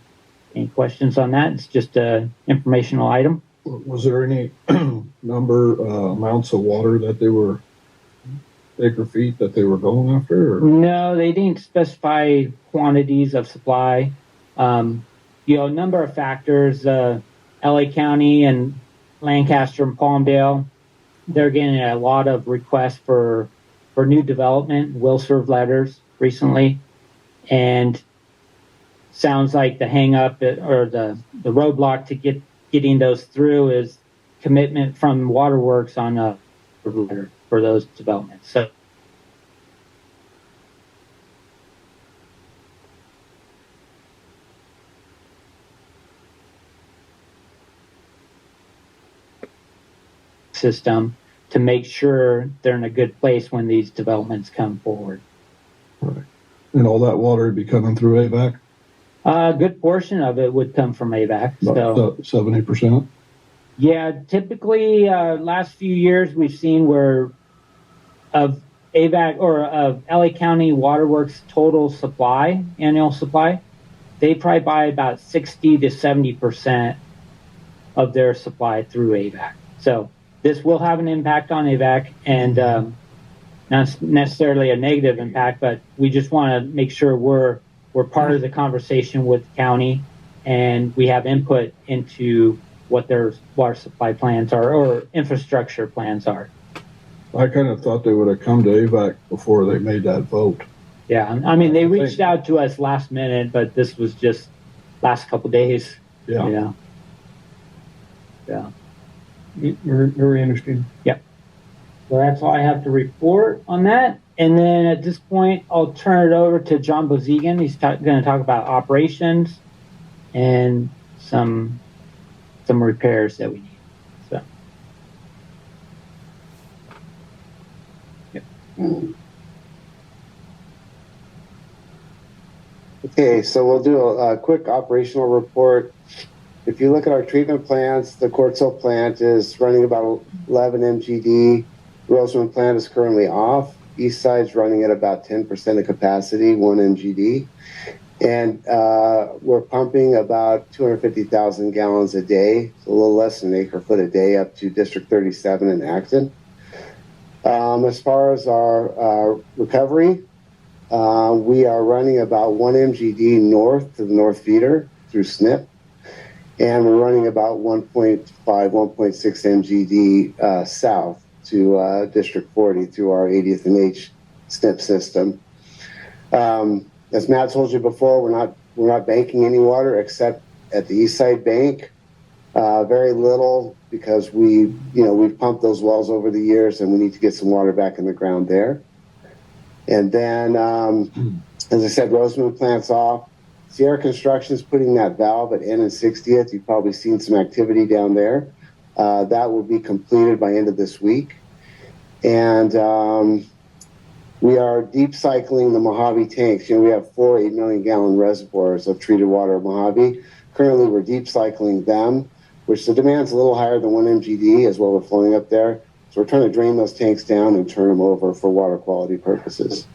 any questions on that? It's just an informational item. Was there any amounts of water that they were acre feet that they were going after? Or? No, they didn't specify quantities of supply. A number of factors. LA County and Lancaster and Palmdale, they're getting a lot of requests for new development, will serve letters recently, and sounds like the hang up or the roadblock to getting those through is commitment from Waterworks on a letter for those developments. So system to make sure they're in a good place when these developments come forward. Right. And all that water would be coming through AVAC? A good portion of it would come from AVAC. About 70%? Yeah, typically last few years we've seen where of AVAC or of LA County Waterworks total supply, annual supply, they probably buy about 60 to 70% of their supply through AVAC. So this will have an impact on AVAC, and not necessarily a negative impact, but we just want to make sure we're part of the conversation with the county, and we have input into what their water supply plans are or infrastructure plans are. I kind of thought they would have come to AVAC before they made that vote. Yeah, I mean, they reached out to us last minute, but this was just last couple days. Yeah. You know? Yeah. Very, very interesting. Yep. So that's all I have to report on that. And then at this point, I'll turn it over to John Bozigan. He's going to talk about operations and some repairs that we need. So. Yep. Okay, so we'll do a quick operational report. If you look at our treatment plants, the Quartzo plant is running about 11 MGD. Roseman plant is currently off. East side's running at about 10% of capacity, 1 MGD. And we're pumping about 250,000 gallons a day, so a little less than an acre foot a day up to District 37 in Acton. As far as our recovery, we are running about 1 MGD north to the north feeder through SNP. And we're running about 1.5, 1.6 MGD south to District 40 through our 80th and H SNP system. As Matt told you before, we're not banking any water except at the east side bank. Very little because we've pumped those wells over the years and we need to get some water back in the ground there. And then, as I said, Roseman plant's off. Sierra Construction's putting that valve at N and 60th. You've probably seen some activity down there. That will be completed by end of this week. And we are deep cycling the Mojave tanks. We have 4 8 million gallon reservoirs of treated water at Mojave. Currently, we're deep cycling them, which the demand's a little higher than 1 MGD as well. We're flowing up there. So we're trying to drain those tanks down and turn them over for water quality purposes.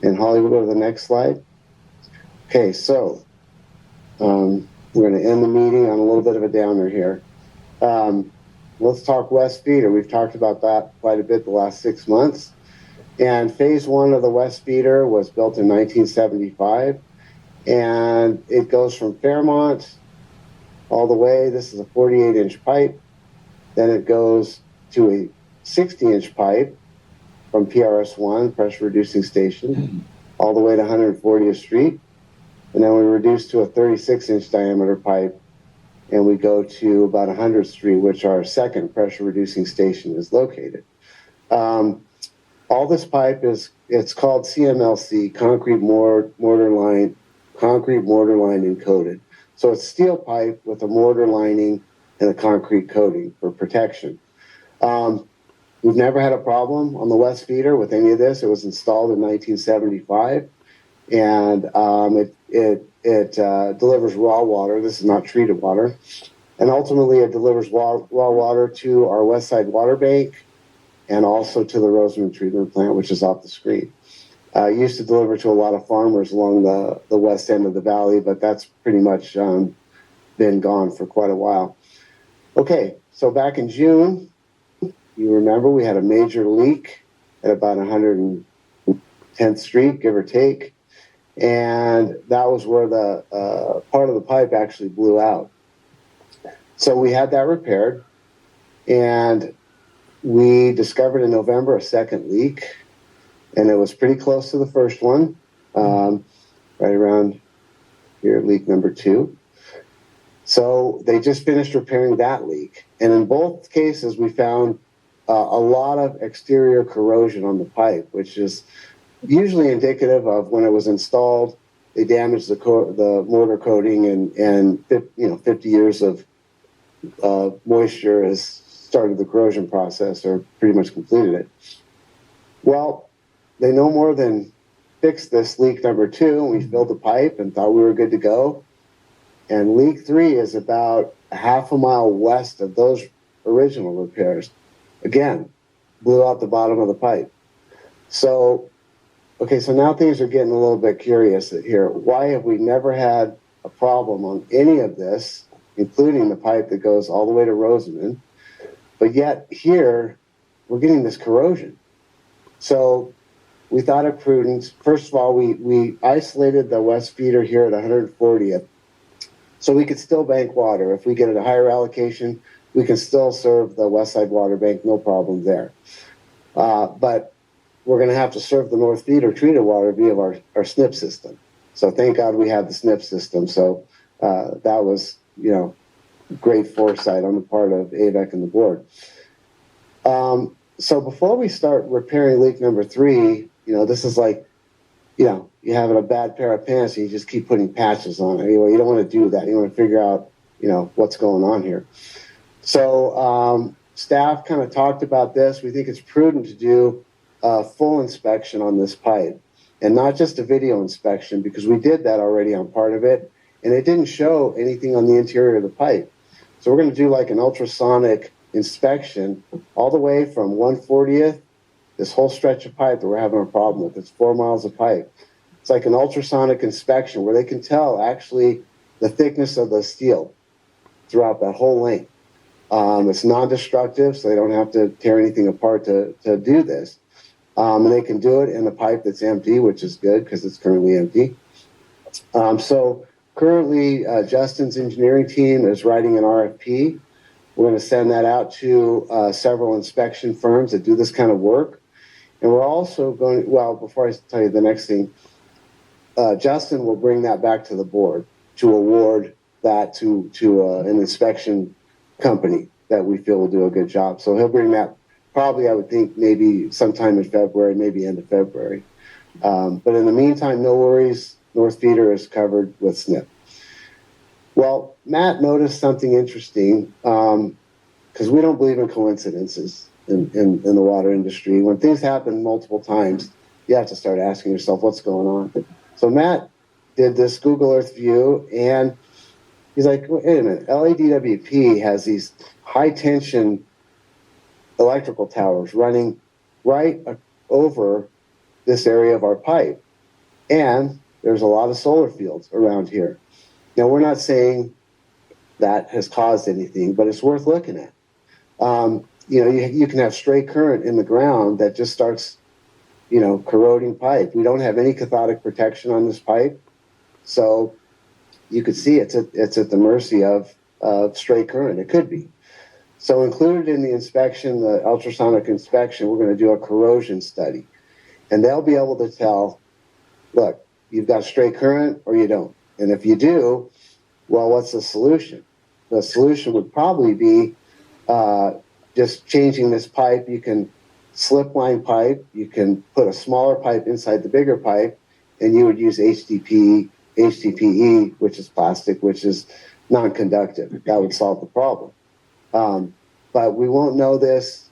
And Holly, we'll go to the next slide. Okay, so we're going to end the meeting on a little bit of a downer here. Let's talk West Feeder. We've talked about that quite a bit the last 6 months. And phase 1 of the West Feeder was built in 1975. And it goes from Fairmont all the way. This is a 48-inch pipe. Then it goes to a 60-inch pipe from PRS1, pressure reducing station, all the way to 140th Street. And then we reduce to a 36-inch diameter pipe, and we go to about 100th Street, which our second pressure reducing station is located. All this pipe it's called CMLC, concrete mortar line encoded. So it's steel pipe with a mortar lining and a concrete coating for protection. We've never had a problem on the West Feeder with any of this. It was installed in 1975, and it delivers raw water. This is not treated water. And ultimately, it delivers raw water to our West Side Water Bank and also to the Roseman Treatment Plant, which is off the screen. It used to deliver to a lot of farmers along the west end of the valley, but that's pretty much been gone for quite a while. Okay, so back in June, you remember we had a major leak at about 110th Street, give or take. And that was where the part of the pipe actually blew out. So we had that repaired, and we discovered in November a second leak, and it was pretty close to the first one, right around here, leak number 2. So they just finished repairing that leak. And in both cases, we found a lot of exterior corrosion on the pipe, which is usually indicative of when it was installed, they damaged the mortar coating, and 50 years of moisture has started the corrosion process or pretty much completed it. Well, they no more than fixed this leak number 2, and we filled the pipe and thought we were good to go. And leak 3 is about a half a mile west of those original repairs. Again, blew out the bottom of the pipe. So okay, so now things are getting a little bit curious here. Why have we never had a problem on any of this, including the pipe that goes all the way to Rosamond? But yet here, we're getting this corrosion. So we thought it prudent. First of all, we isolated the west feeder here at 140th, so we could still bank water. If we get a higher allocation, we can still serve the west side water bank, no problem there. But we're going to have to serve the north feeder treated water via our SNP system. So thank God we have the SNP system. So that was, great foresight on the part of Avek and the board. So before we start repairing leak number 3, this is like, you having a bad pair of pants and you just keep putting patches on it. You don't want to do that. You want to figure out, what's going on here. So staff kind of talked about this. We think it's prudent to do a full inspection on this pipe and not just a video inspection, because we did that already on part of it and it didn't show anything on the interior of the pipe. So we're going to do like an ultrasonic inspection all the way from 140th, this whole stretch of pipe that we're having a problem with. It's 4 miles of pipe. It's like an ultrasonic inspection where they can tell actually the thickness of the steel throughout that whole length. It's non-destructive, so they don't have to tear anything apart to do this. And they can do it in a pipe that's empty, which is good because it's currently empty. So currently, Justin's engineering team is writing an RFP. We're going to send that out to several inspection firms that do this kind of work. And we're also going, before I tell you the next thing, Justin will bring that back to the board to award that to an inspection company that we feel will do a good job. So he'll bring that probably, I would think, maybe sometime in February, maybe end of February. But in the meantime, no worries. North feeder is covered with SNP. Well, Matt noticed something interesting because we don't believe in coincidences in the water industry. When things happen multiple times, you have to start asking yourself what's going on. So Matt did this Google Earth view and he's like, wait a minute, LADWP has these high tension electrical towers running right over this area of our pipe. And there's a lot of solar fields around here. Now, we're not saying that has caused anything, but it's worth looking at. You can have stray current in the ground that just starts, corroding pipe. We don't have any cathodic protection on this pipe. So you could see it's at the mercy of stray current. It could be. So included in the inspection, the ultrasonic inspection, we're going to do a corrosion study. And they'll be able to tell, look, you've got stray current or you don't. And if you do, well, what's the solution? The solution would probably be just changing this pipe. You can slip line pipe. You can put a smaller pipe inside the bigger pipe, and you would use HDPE, which is plastic, which is non-conductive. That would solve the problem. But we won't know this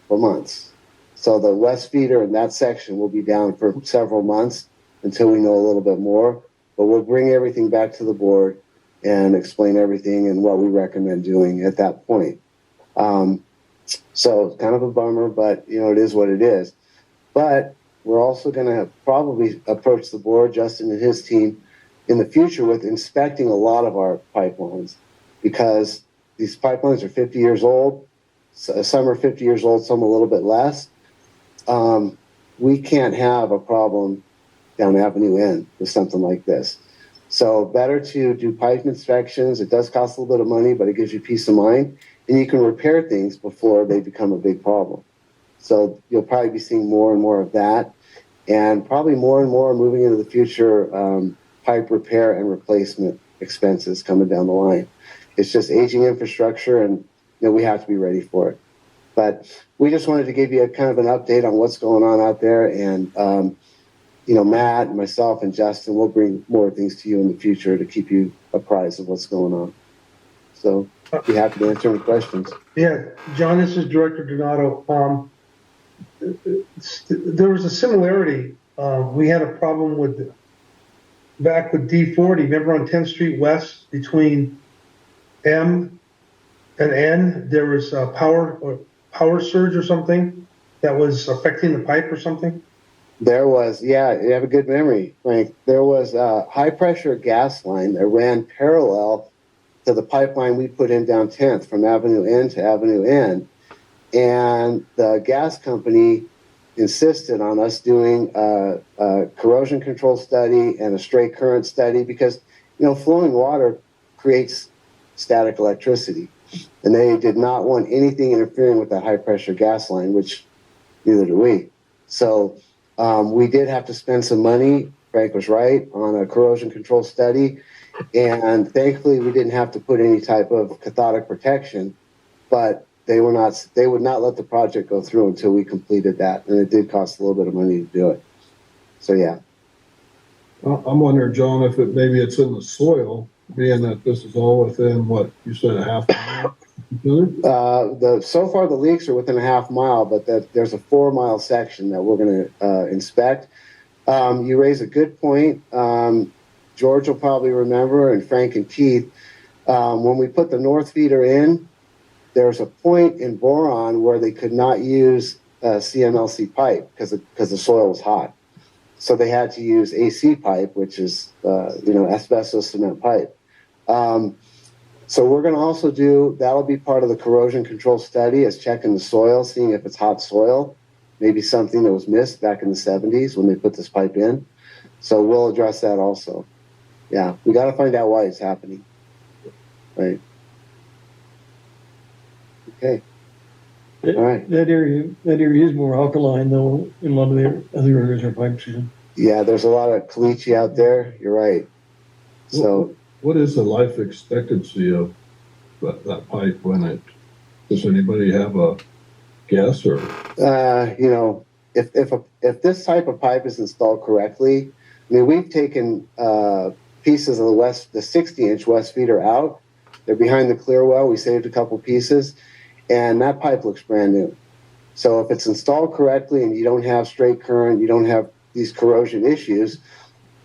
for months. So the west feeder in that section will be down for several months until we know a little bit more. But we'll bring everything back to the board and explain everything and what we recommend doing at that point. So kind of a bummer, but it is what it is. But we're also going to probably approach the board, Justin and his team, in the future with inspecting a lot of our pipelines, because these pipelines are 50 years old. Some are 50 years old, some a little bit less. We can't have a problem down Avenue N with something like this. So better to do pipe inspections. It does cost a little bit of money, but it gives you peace of mind. And you can repair things before they become a big problem. So you'll probably be seeing more and more of that. And probably more and more moving into the future, pipe repair and replacement expenses coming down the line. It's just aging infrastructure, and we have to be ready for it. But we just wanted to give you a kind of an update on what's going on out there. And, Matt and myself and Justin will bring more things to you in the future to keep you apprised of what's going on. So be happy to answer any questions. Yeah, John, this is Director Donato. There was a similarity. We had a problem back with D40. Remember on 10th Street West between M and N, there was a power surge or something that was affecting the pipe or something. There was, yeah, you have a good memory, Frank. There was a high pressure gas line that ran parallel to the pipeline we put in down 10th from Avenue N to Avenue N. And the gas company insisted on us doing a corrosion control study and a straight current study because, flowing water creates static electricity. And they did not want anything interfering with that high pressure gas line, which neither do we. So we did have to spend some money, Frank was right, on a corrosion control study. And thankfully, we didn't have to put any type of cathodic protection, but they would not let the project go through until we completed that. And it did cost a little bit of money to do it. So, yeah. I'm wondering, John, if maybe it's in the soil, being that this is all within what you said, a half mile. So far the leaks are within a half mile, but there's a 4 mile section that we're going to inspect. You raise a good point. George will probably remember, and Frank and Keith, when we put the north feeder in, there's a point in boron where they could not use CMLC pipe because the soil was hot. So they had to use AC pipe, which is, asbestos cement pipe. So we're going to also that'll be part of the corrosion control study, is checking the soil, seeing if it's hot soil, maybe something that was missed back in the 70s when they put this pipe in. So we'll address that also. Yeah, we got to find out why it's happening. Right. Okay. All right. That area is more alkaline though in a lot of the other areas of pipe season. Yeah, there's a lot of caliche out there. You're right. So what is the life expectancy of that pipe does anybody have a guess or? If this type of pipe is installed correctly, I mean, we've taken pieces of the 60-inch west feeder out. They're behind the clear well. We saved a couple pieces, and that pipe looks brand new. So if it's installed correctly and you don't have straight current, you don't have these corrosion issues,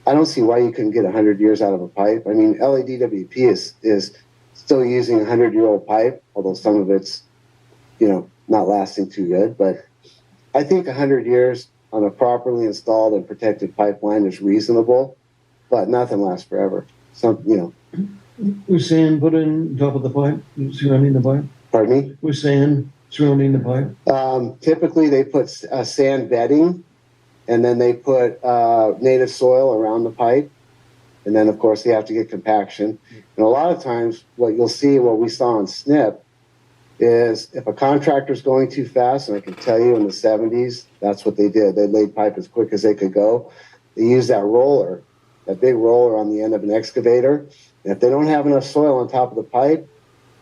I don't see why you couldn't get 100 years out of a pipe. I mean, LADWP is still using 100-year-old pipe, although some of it's, not lasting too good. But I think 100 years on a properly installed and protected pipeline is reasonable, but nothing lasts forever. Was sand put in top of the pipe, surrounding the pipe? Pardon me? Was sand surrounding the pipe? Typically, they put sand bedding, and then they put native soil around the pipe. And then, of course, they have to get compaction. And a lot of times, what we saw on SNP, is if a contractor's going too fast, and I can tell you in the 70s, that's what they did. They laid pipe as quick as they could go. They used that big roller on the end of an excavator. And if they don't have enough soil on top of the pipe,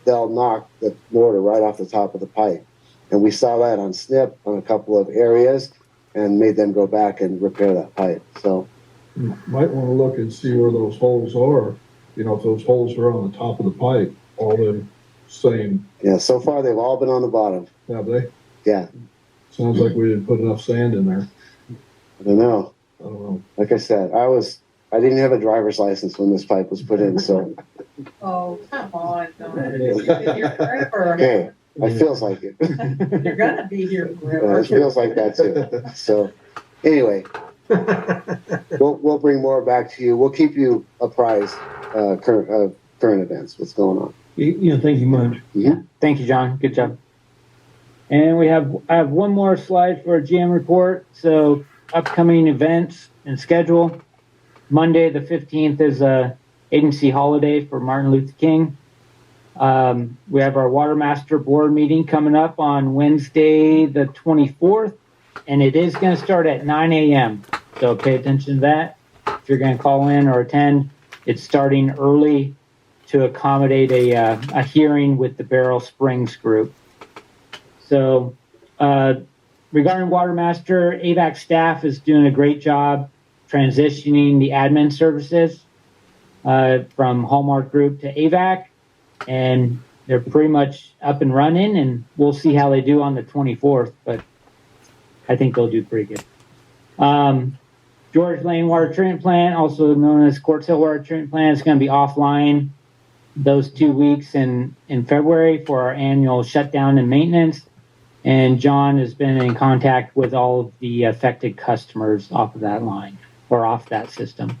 they'll knock the mortar right off the top of the pipe. And we saw that on SNP on a couple of areas and made them go back and repair that pipe. So You might want to look and see where those holes are. If those holes are on the top of the pipe, all the same. Yeah, so far they've all been on the bottom. Have they? Yeah. Sounds like we didn't put enough sand in there. I don't know. I don't know. Like I said, I didn't have a driver's license when this pipe was put in, so. Oh, come on, Don. You've been here forever. Okay, it feels like it. You're gonna be here forever. It feels like that too. So, anyway, we'll bring more back to you. We'll keep you apprised current events. What's going on? Yeah, thank you much. Mm-hmm. Thank you, John. Good job. And I have one more slide for a GM report. So upcoming events and schedule. Monday, the 15th is a agency holiday for Martin Luther King. We have our Water Master Board meeting coming up on Wednesday, the 24th, and it is going to start at 9 a.m. So pay attention to that. If you're going to call in or attend, it's starting early to accommodate a hearing with the Barrel Springs group. So regarding Water Master, AVAC staff is doing a great job transitioning the admin services from Hallmark Group to AVAC, and they're pretty much up and running, and we'll see how they do on the 24th, but I think they'll do pretty good. George Lane Water Treatment Plant, also known as Quartz Hill Water Treatment Plant, is going to be offline those 2 weeks in February for our annual shutdown and maintenance. And John has been in contact with all of the affected customers off of that line or off that system.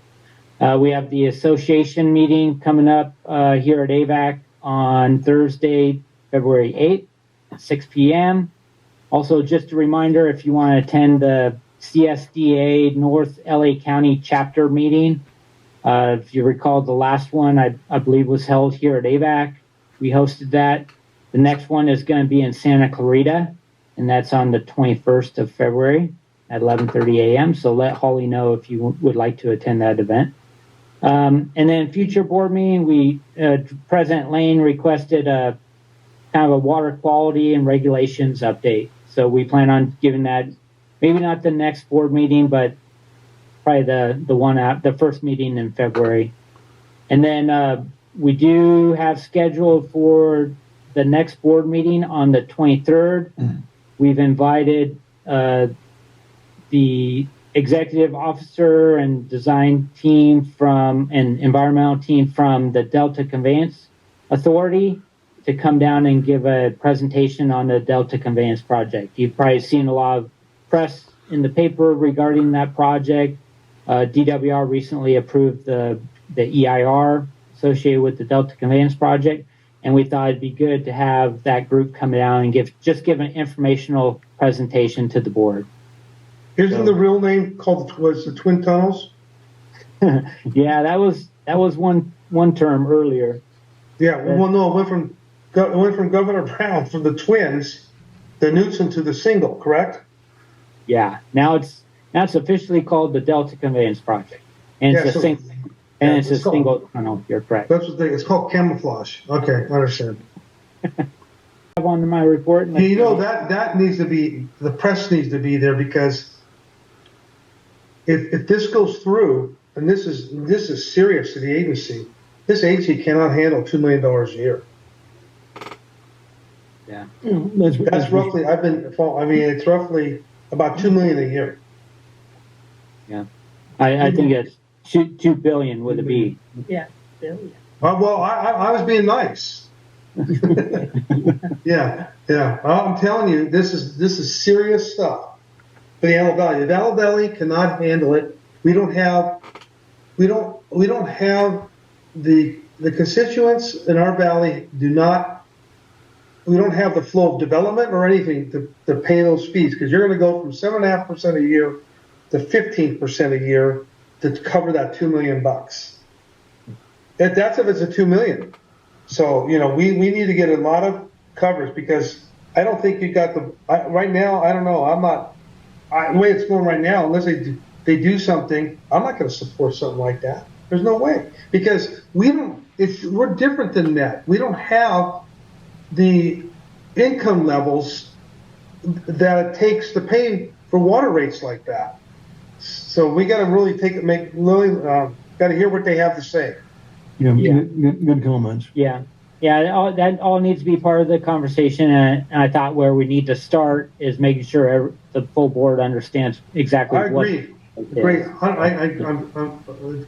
We have the association meeting coming up here at AVAC on Thursday, February 8th at 6 p.m. Also, just a reminder, if you want to attend the CSDA North LA County chapter meeting, if you recall, the last one I believe was held here at AVAC. We hosted that. The next one is going to be in Santa Clarita, and that's on the 21st of February at 11:30 a.m. So let Holly know if you would like to attend that event. And then future board meeting, President Lane requested a kind of a water quality and regulations update. So we plan on giving that, maybe not the next board meeting, but probably the first meeting in February. And then we do have scheduled for the next board meeting on the 23rd. We've invited the executive officer and design team and environmental team from the Delta Conveyance Authority to come down and give a presentation on the Delta Conveyance project. You've probably seen a lot of press in the paper regarding that project. DWR recently approved the EIR associated with the Delta Conveyance project, and we thought it'd be good to have that group come down and give an informational presentation to the board. Isn't the real name was the Twin Tunnels? Yeah, that was one term earlier. Yeah, well, no, it went from Governor Brown from the twins, the Newton to the single, correct? Yeah, now it's officially called the Delta Conveyance Project, and it's a single tunnel. You're correct. That's what it's called, camouflage. Okay, I understand. Have on my report. You know that needs to be, the press needs to be there, because if this goes through, and this is serious to the agency, this agency cannot handle $2 million a year. Yeah, that's roughly. It's roughly about $2 million a year. Yeah, I think it's $2 billion with a B. Yeah, billion. Well, I was being nice. Yeah. I'm telling you, this is serious stuff for the Antelope Valley. The Antelope Valley cannot handle it. We don't have the constituents in our valley we don't have the flow of development or anything to pay those fees, because you're going to go from 7.5% a year to 15% a year to cover that $2 million. That's if it's a $2 million. So, we need to get a lot of coverage, because I don't think you got right now, I don't know, the way it's going right now, unless they do something, I'm not going to support something like that. There's no way, because we're different than that. We don't have the income levels that it takes to pay for water rates like that. So we got to really got to hear what they have to say. Yeah. Good comments. Yeah, that all needs to be part of the conversation, and I thought where we need to start is making sure the full board understands exactly I agree. Great. I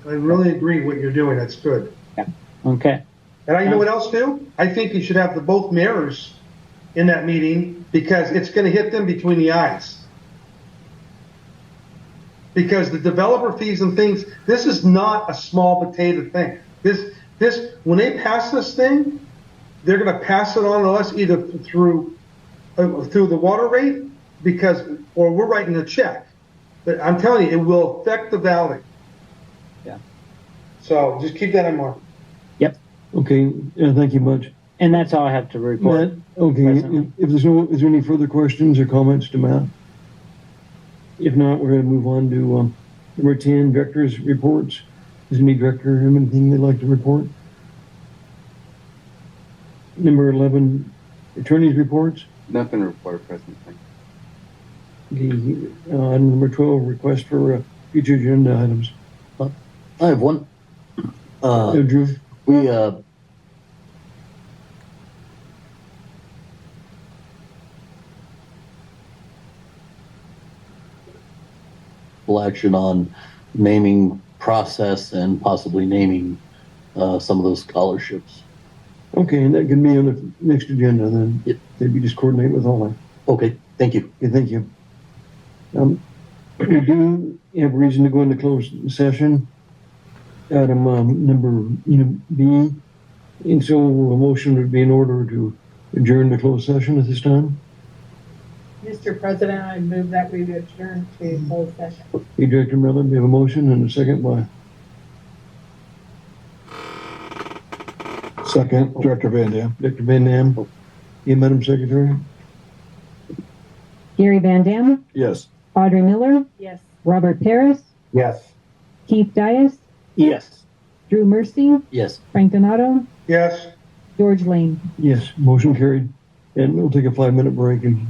really agree what you're doing. That's good. Yeah. Okay. And you know what else too? I think you should have both mayors in that meeting, because it's going to hit them between the eyes. Because the developer fees and things, this is not a small potato thing. This when they pass this thing, they're going to pass it on to us either through the water rate, or we're writing a check. But I'm telling you, it will affect the valley. Yeah. So just keep that in mind. Yep. Okay. Thank you much. And that's all I have to report. Matt, okay. Is there any further questions or comments to Matt? If not, we're going to move on to number 10, director's reports. Does any director have anything they'd like to report? Number 11, attorney's reports. Nothing to report, President. Number 12, request for future agenda items. I have one. Drew? We action on naming process and possibly naming some of those scholarships. Okay, and that can be on the next agenda then. Yep. Maybe just coordinate with Holly. Okay, thank you. Okay, thank you. We do have reason to go into closed session. Item, number, B. And so a motion would be in order to adjourn the closed session at this time. Mr. President, I move that we adjourn to closed session. Hey, Director Miller, we have a motion and a second by Second, Director Van Dam. Director Van Dam. Hey, Madam Secretary? Gary Van Dam, Yes. Audrey Miller, Yes. Robert Paris, Yes. Keith Dias, Yes. Drew Mercy, Yes. Frank Donato, Yes. George Lane. Yes, motion carried. And we'll take a 5-minute break and